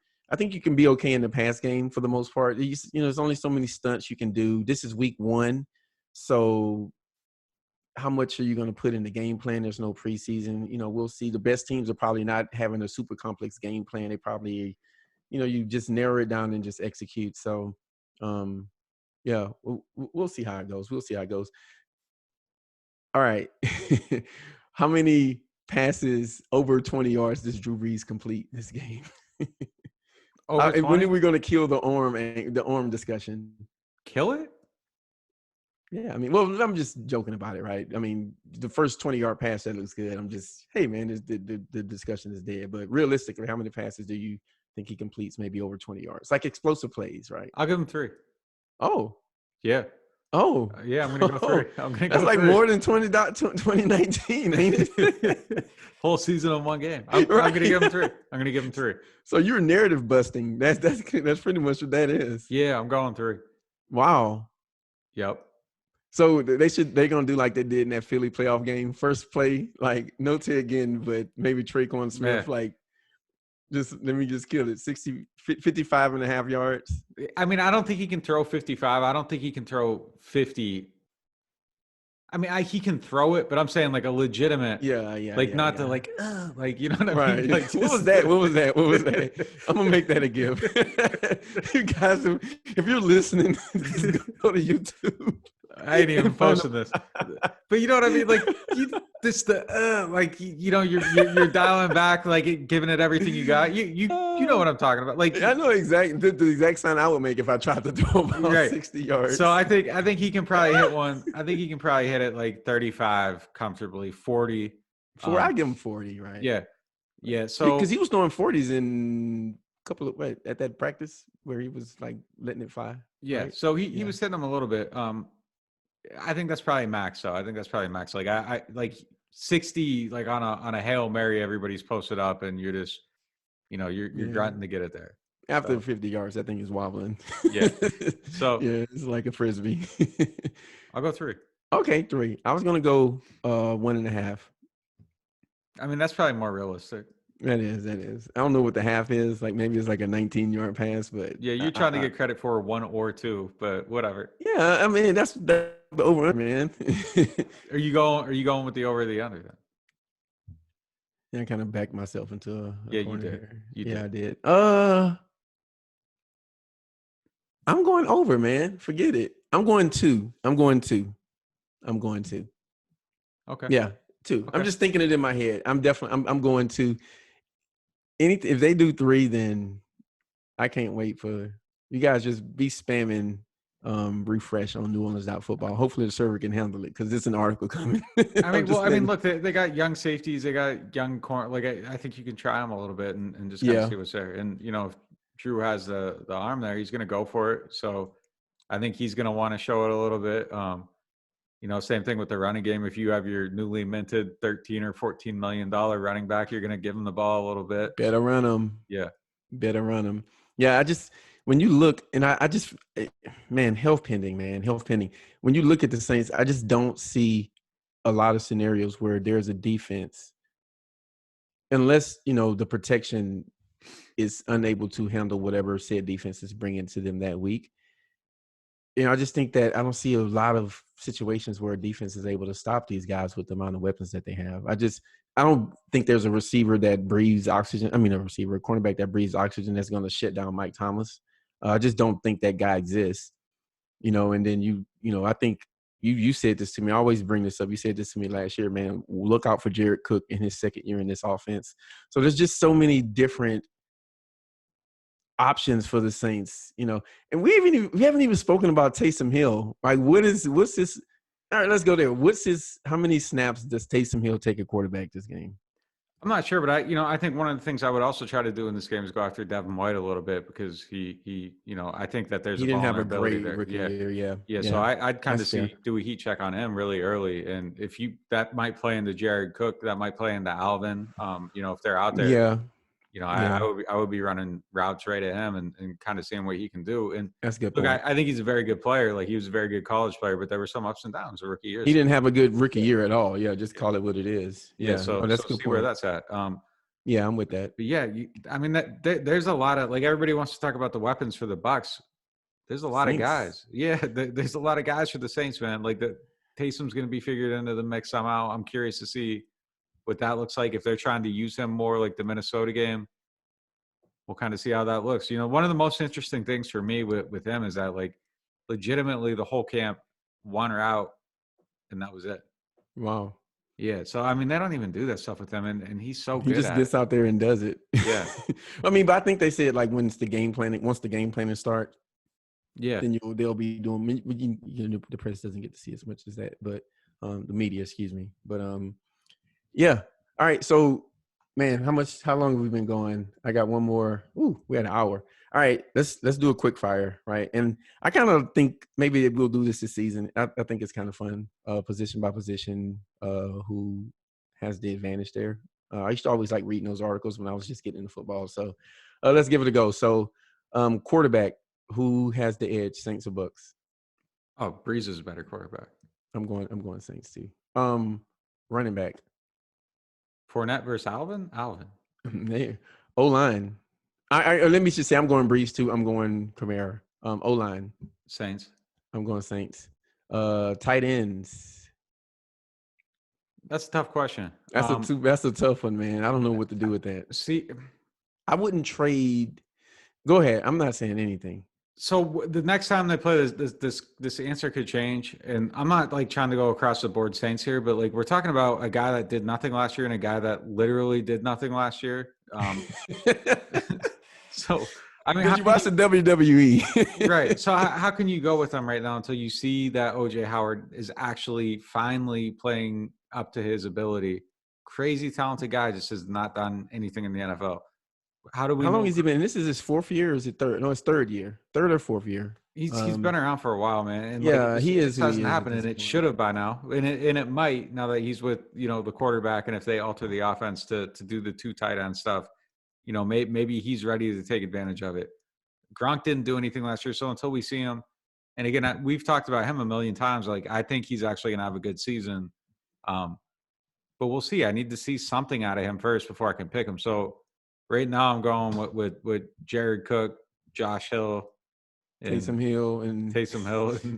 be okay in the pass game for the most part. There's only so many stunts you can do. This is week 1, so how much are you going to put in the game plan? There's no preseason. We'll see. The best teams are probably not having a super complex game plan. They probably, you just narrow it down and just execute. So, yeah, we'll see how it goes. All right. How many passes over 20 yards does Drew Brees complete this game? When are we going to kill the arm discussion? Kill it? Yeah, I mean, well, I'm just joking about it, right? I mean, the first 20-yard pass, that looks good. I'm just, hey, man, the discussion is dead. But realistically, how many passes do you think he completes maybe over 20 yards? Like explosive plays, right? I'll give him 3. Oh. Yeah. Oh. Yeah, I'm going to go 3. That's like 3. More than 2019, ain't it? Whole season on one game. I'm going to give him 3. So you're narrative busting. That's pretty much what that is. Yeah, I'm going 3. Wow. Yep. So they're gonna do like they did in that Philly playoff game. First play, like no Ted again, but maybe Traquan Smith, like let me just kill it. 55 and a half yards. I mean, I don't think he can throw 55. I don't think he can throw 50. I mean, he can throw it, but I'm saying like a legitimate, not the like, you know what I mean? Like, what was that? I'm gonna make that a gift. You guys, if you're listening, just go to YouTube. I ain't even posting this, but you know what I mean? Like, you're dialing back, like giving it everything you got. You know what I'm talking about? Like, I know exactly the exact sound I would make if I tried to throw about 60 yards. So I think he can probably hit one. I think he can probably hit it like 35 comfortably, 40. I give him 40, right? Yeah. So because he was throwing 40s in a couple of at that practice where he was like letting it fly. Yeah. Right? So he was hitting them a little bit. I think that's probably max. So I think that's probably max. Like I like 60, like on a Hail Mary, everybody's posted up, and you're just, you're grunting to get it there. After 50 yards, that thing is wobbling. Yeah. So yeah, it's like a frisbee. I'll go 3. Okay, 3. I was gonna go 1.5. I mean, that's probably more realistic. That is. I don't know what the half is. Like maybe it's like a 19-yard pass, but yeah, you're trying to get credit for 1 or 2, but whatever. Yeah, I mean that's the over, man. Are you going with the over or the under then? Yeah, I kind of backed myself into a corner. You did. I did. I'm going over, man. Forget it. I'm going 2. Okay. Yeah, 2. Okay. I'm just thinking it in my head. I'm going 2. Anything if they do 3, then I can't wait for you guys. Just be spamming refresh on NewOrleans.Football. Hopefully the server can handle it because it's an article coming. I mean, look, they got young safeties, they got young corner. Like I think you can try them a little bit and just kind of see what's there. And if Drew has the arm there, he's going to go for it. So I think he's going to want to show it a little bit. Same thing with the running game. If you have your newly minted $13 or $14 million running back, you're going to give him the ball a little bit. Better run him. Yeah. Better run him. Yeah, when you look, and health pending. When you look at the Saints, I just don't see a lot of scenarios where there's a defense, unless, the protection is unable to handle whatever said defense is bringing to them that week. I just think that I don't see a lot of situations where a defense is able to stop these guys with the amount of weapons that they have. I don't think there's a receiver that breathes oxygen. A cornerback that breathes oxygen that's going to shut down Mike Thomas. I just don't think that guy exists. And then I think you said this to me. I always bring this up. You said this to me last year, man. Look out for Jared Cook in his second year in this offense. So there's just so many different options for the Saints, and we haven't even spoken about Taysom Hill. Like, what's this? All right, let's go there. How many snaps does Taysom Hill take a quarterback this game? I'm not sure, but I think one of the things I would also try to do in this game is go after Devin White a little bit, because he I think that there's he didn't have a great rookie year. Yeah. So I'd kind of do a heat check on him really early, and that might play into Jared Cook, that might play into Alvin. If they're out there, yeah. I would be running routes right at him and kind of seeing what he can do. And that's good. Look, I think he's a very good player. Like, he was a very good college player, but there were some ups and downs the rookie years. He didn't have a good rookie year at all. Yeah, just call it what it is. Yeah. So that's good. See where that's at. Yeah, I'm with that. But yeah, there's a lot of, like, everybody wants to talk about the weapons for the Bucs. There's a lot of guys. Yeah, there's a lot of guys for the Saints, man. Like, Taysom's going to be figured into the mix somehow. I'm curious to see what that looks like. If they're trying to use him more like the Minnesota game, we'll kind of see how that looks. One of the most interesting things for me with him is that, like, legitimately the whole camp, one route, and that was it. Wow. Yeah. So, they don't even do that stuff with him, and he's so good. He just gets out there and does it. Yeah. But I think they said, like, once the game planning starts, yeah, then they'll be doing. The press doesn't get to see as much as that, but the media, excuse me. But yeah. All right. So, man, how long have we been going? I got one more. Ooh, we had an hour. All right, let's do a quick fire, right? And I kind of think maybe we'll do this season. I think it's kind of fun, position by position, who has the advantage there. I used to always like reading those articles when I was just getting into football. So let's give it a go. So quarterback, who has the edge, Saints or Bucs? Oh, Brees is a better quarterback. I'm going Saints too. Running back. Fournette versus Alvin? There. O-line. Let me just say I'm going Brees too. I'm going Kamara. O-line. Saints. I'm going Saints. Tight ends. That's a tough question. That's a tough one, man. I don't know what to do with that. See, I wouldn't trade. Go ahead. I'm not saying anything. So the next time they play this answer could change, and I'm not like trying to go across the board Saints here, but like we're talking about a guy that did nothing last year and a guy that literally did nothing last year. So you watch the WWE, right? So how can you go with them right now until you see that OJ Howard is actually finally playing up to his ability? Crazy talented guy, just has not done anything in the NFL. How long has he been? This is his fourth year, or is it third? No, it's third year. Third or fourth year. He's been around for a while, man. And he is. It hasn't happened, and it should have by now. And it might, now that he's with the quarterback, and if they alter the offense to do the two tight end stuff, maybe he's ready to take advantage of it. Gronk didn't do anything last year, so until we see him, and again, we've talked about him a million times. Like, I think he's actually going to have a good season, but we'll see. I need to see something out of him first before I can pick him. So. Right now, I'm going with Jared Cook, Josh Hill, Taysom Hill, and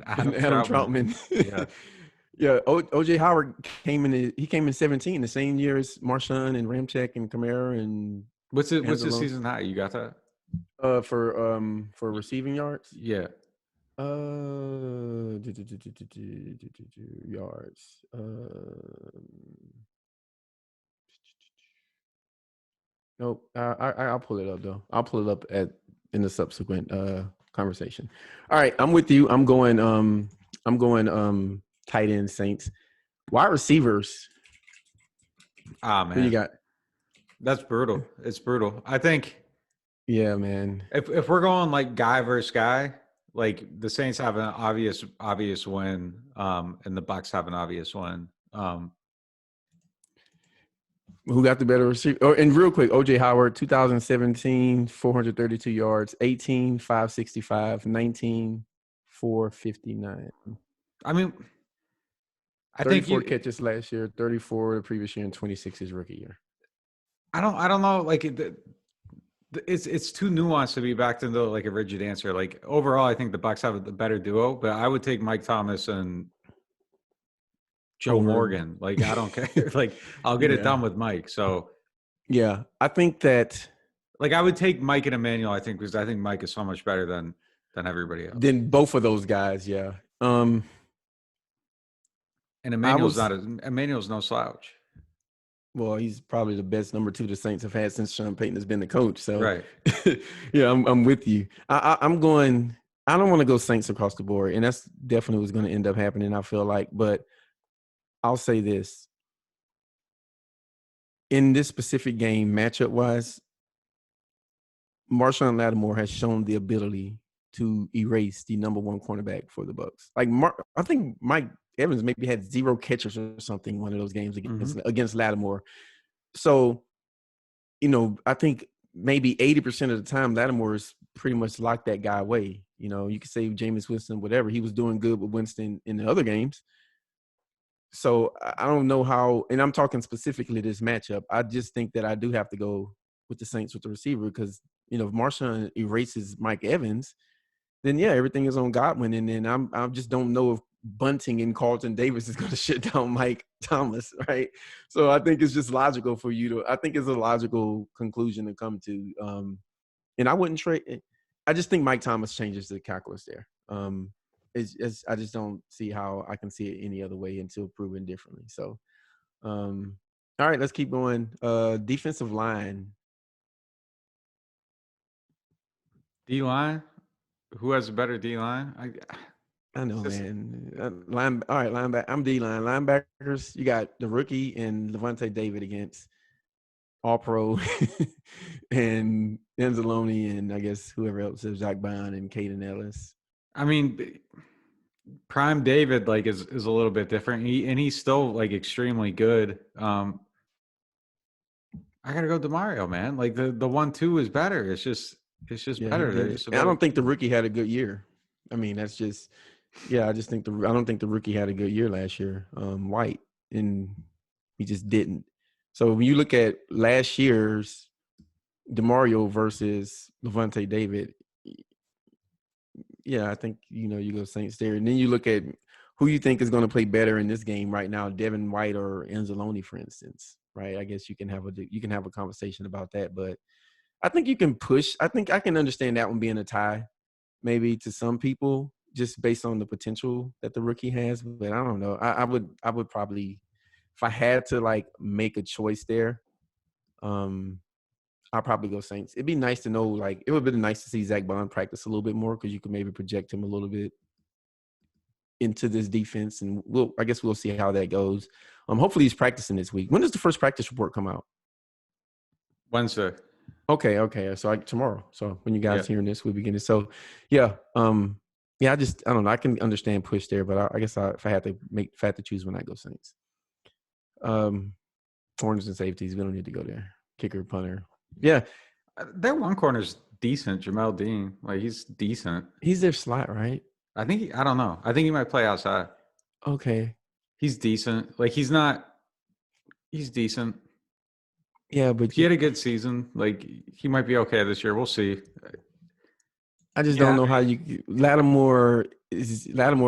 Adam Troutman. Yeah, yeah. OJ Howard came in 17, the same year as Marshawn and Ramczyk and Kamara and. What's the season high? You got that? For receiving yards. Yeah. Yards. Nope. I'll pull it up though. I'll pull it up in the subsequent conversation. All right, I'm with you. I'm going tight end Saints. Wide receivers. Man. Who you got? That's brutal. It's brutal. I think. Yeah, man. If we're going like guy versus guy, like the Saints have an obvious win, and the Bucs have an obvious win. Who got the better receiver? Oh, and real quick, O.J. Howard, 2017, 432 yards, 18, 565, 19, 459. I mean, I think 34 catches last year, 34 the previous year, and 26 his rookie year. I don't know. Like it's too nuanced to be backed into like a rigid answer. Like overall, I think the Bucs have the better duo, but I would take Mike Thomas and Joe Morgan. Like I don't care. Like I'll get it done with Mike. So yeah, I think that. Like I would take Mike and Emmanuel. I think because I think Mike is so much better than everybody else. Than both of those guys. Yeah. And Emmanuel's no slouch. Well, he's probably the best number 2 the Saints have had since Sean Payton has been the coach. So, right. Yeah, I'm with you. I'm going. I don't want to go Saints across the board, and that's definitely what's going to end up happening. I feel like, but I'll say this: in this specific game, matchup wise, Marshawn Lattimore has shown the ability to erase the number 1 cornerback for the Bucs. Like I think Mike Evans maybe had 0 catches or something one of those games against Lattimore. So, I think maybe 80% of the time Lattimore is pretty much locked that guy away. You could say Jameis Winston, whatever. He was doing good with Winston in the other games. So I don't know how, and I'm talking specifically this matchup. I just think that I do have to go with the Saints with the receiver because, if Marshawn erases Mike Evans, then yeah, everything is on Godwin. And then I just don't know if Bunting and Carlton Davis is going to shut down Mike Thomas, right? So I think it's just logical for you to – I think it's a logical conclusion to come to. And I wouldn't trade – I just think Mike Thomas changes the calculus there. I just don't see how I can see it any other way until proven differently. So, all right, let's keep going. Defensive line. D-line? Who has a better D-line? I know, man. All right, linebacker. I'm D-line. Linebackers, you got the rookie and Levante David against All-Pro and Anzalone and I guess whoever else is Zach Bond and Caden Ellis. I mean, Prime David is a little bit different. He's still extremely good. I gotta go DeMario, man. Like the 1-2 is better. It's just better. I don't think the rookie had a good year. I mean, that's just I just think I don't think the rookie had a good year last year. White, and he just didn't. So when you look at last year's DeMario versus Levante David, I think you go Saints there, and then you look at who you think is going to play better in this game right now, Devin White or Anzalone, for instance. Right? I guess you can have a conversation about that, but I think you can push. I think I can understand that one being a tie, maybe to some people, just based on the potential that the rookie has. But I don't know. I would probably, if I had to make a choice there, I'll probably go Saints. It'd be nice to know, it would have been nice to see Zach Bond practice a little bit more because you could maybe project him a little bit into this defense, and I guess we'll see how that goes. Hopefully he's practicing this week. When does the first practice report come out? Wednesday. Okay. So tomorrow. So when you guys hearing this, we'll begin it. So I don't know. I can understand push there, but I guess if I had to choose one, I go Saints. Corners and safeties, we don't need to go there. Kicker, punter. Yeah. Their one corner's decent, Jamel Dean. He's decent. He's their slot, right? I don't know. I think he might play outside. Okay. He's decent. He's decent. Yeah, but he had a good season. He might be okay this year. We'll see. I just don't know how Lattimore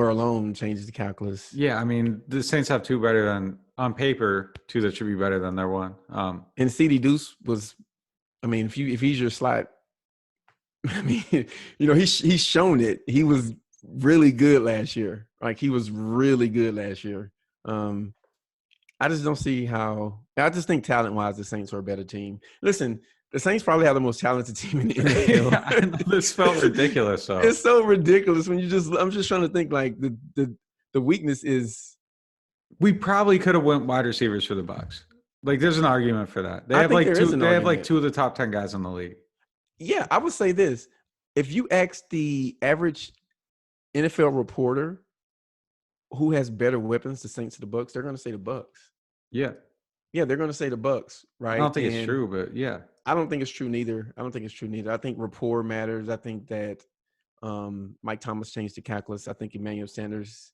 alone changes the calculus. Yeah, I mean, the Saints have two better than, on paper, two that should be better than their one. And CD Deuce was, I mean, if he's your slot, I mean, he's shown it. He was really good last year. He was really good last year. I just don't see how. I just think talent-wise, the Saints are a better team. Listen, the Saints probably have the most talented team in the NFL. I know, this felt ridiculous. So. It's so ridiculous when I'm just trying to think the weakness is. We probably could have went wide receivers for the Bucs. There's an argument for that. They have two of the top 10 guys in the league. Yeah, I would say this: if you ask the average NFL reporter who has better weapons, the Saints or the Bucs, they're going to say the Bucs. Yeah. Yeah, they're going to say the Bucs, right? I don't think it's true, but yeah. I don't think it's true neither. I think rapport matters. I think that Mike Thomas changed the calculus. I think Emmanuel Sanders,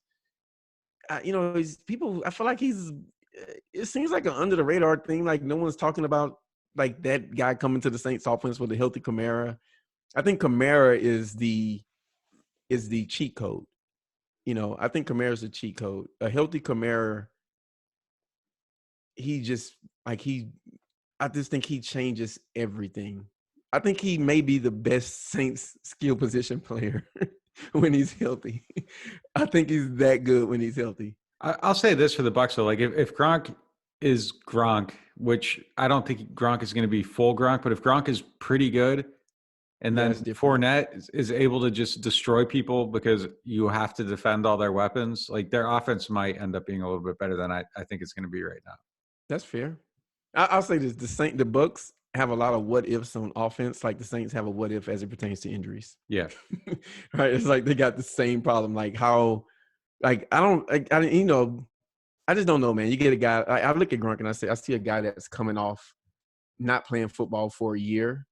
I feel like it seems like an under the radar thing. Like no one's talking about like that guy coming to the Saints offense with a healthy Kamara. I think Kamara is the cheat code. I think Kamara is the cheat code. A healthy Kamara, I just think he changes everything. I think he may be the best Saints skill position player when he's healthy. I think he's that good when he's healthy. I'll say this for the Bucs though, like if Gronk is Gronk, which I don't think Gronk is going to be full Gronk, but if Gronk is pretty good, and then Fournette is able to just destroy people because you have to defend all their weapons, like their offense might end up being a little bit better than I think it's going to be right now. That's fair. I'll say this: the Bucs have a lot of what ifs on offense, like the Saints have a what if as it pertains to injuries. Yeah, right. It's like they got the same problem. Like how, like I just don't know, man. You get a guy. I look at Gronk and I see a guy that's coming off not playing football for a year.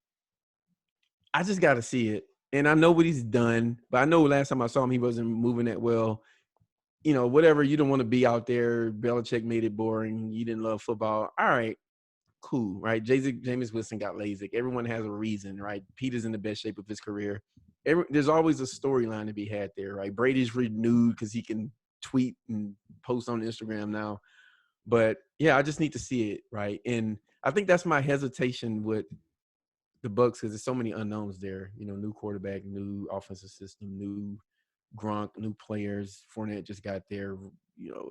I just got to see it. And I know what he's done, but I know last time I saw him, he wasn't moving that well. Whatever, you don't want to be out there. Belichick made it boring. You didn't love football. All right, cool, right? Jameis Winston got LASIK. Everyone has a reason, right? Peter's in the best shape of his career. There's always a storyline to be had there, right? Brady's renewed because he can tweet and post on Instagram now. But, yeah, I just need to see it, right? And I think that's my hesitation with the Bucs because there's so many unknowns there. New quarterback, new offensive system, new Gronk, new players. Fournette just got there.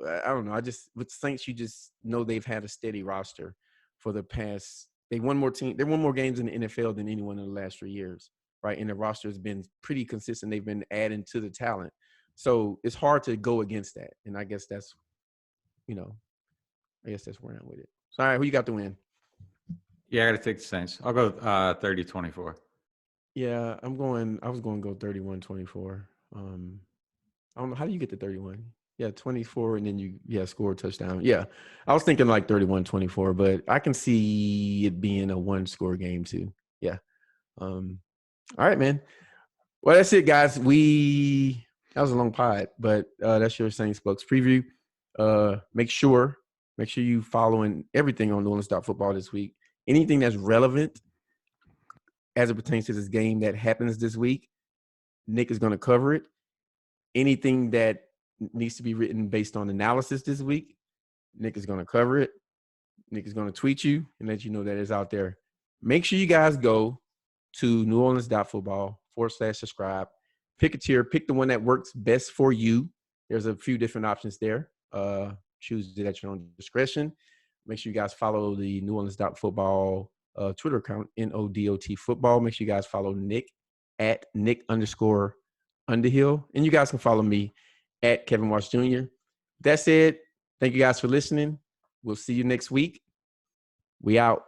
I don't know. With the Saints, you just know they've had a steady roster for the past. They won more games in the NFL than anyone in the last 3 years, right? And the roster has been pretty consistent. They've been adding to the talent. So it's hard to go against that. And I guess that's where I'm with it. So, all right, who you got to win? Yeah, I got to take the Saints. I'll go 30-24. Yeah, I was going to go 31-24. I don't know. How do you get to 31? Yeah, 24, and then you score a touchdown. Yeah, I was thinking like 31-24, but I can see it being a one-score game too. Yeah. All right, man. Well, that's it, guys. That was a long pod, but that's your Saints Bucs preview. Make sure you following everything on NewOrleans.Football this week. Anything that's relevant as it pertains to this game that happens this week, Nick is going to cover it. Anything that needs to be written based on analysis this week, Nick is going to cover it. Nick is going to tweet you and let you know that it's out there. Make sure you guys go to NewOrleans.Football/subscribe. Pick a tier. Pick the one that works best for you. There's a few different options there. Choose it at your own discretion. Make sure you guys follow the NewOrleans.Football Twitter account, NODOT Football. Make sure you guys follow Nick at Nick_Underhill. And you guys can follow me at Kevin Marsh Jr. That's it. Thank you guys for listening. We'll see you next week. We out.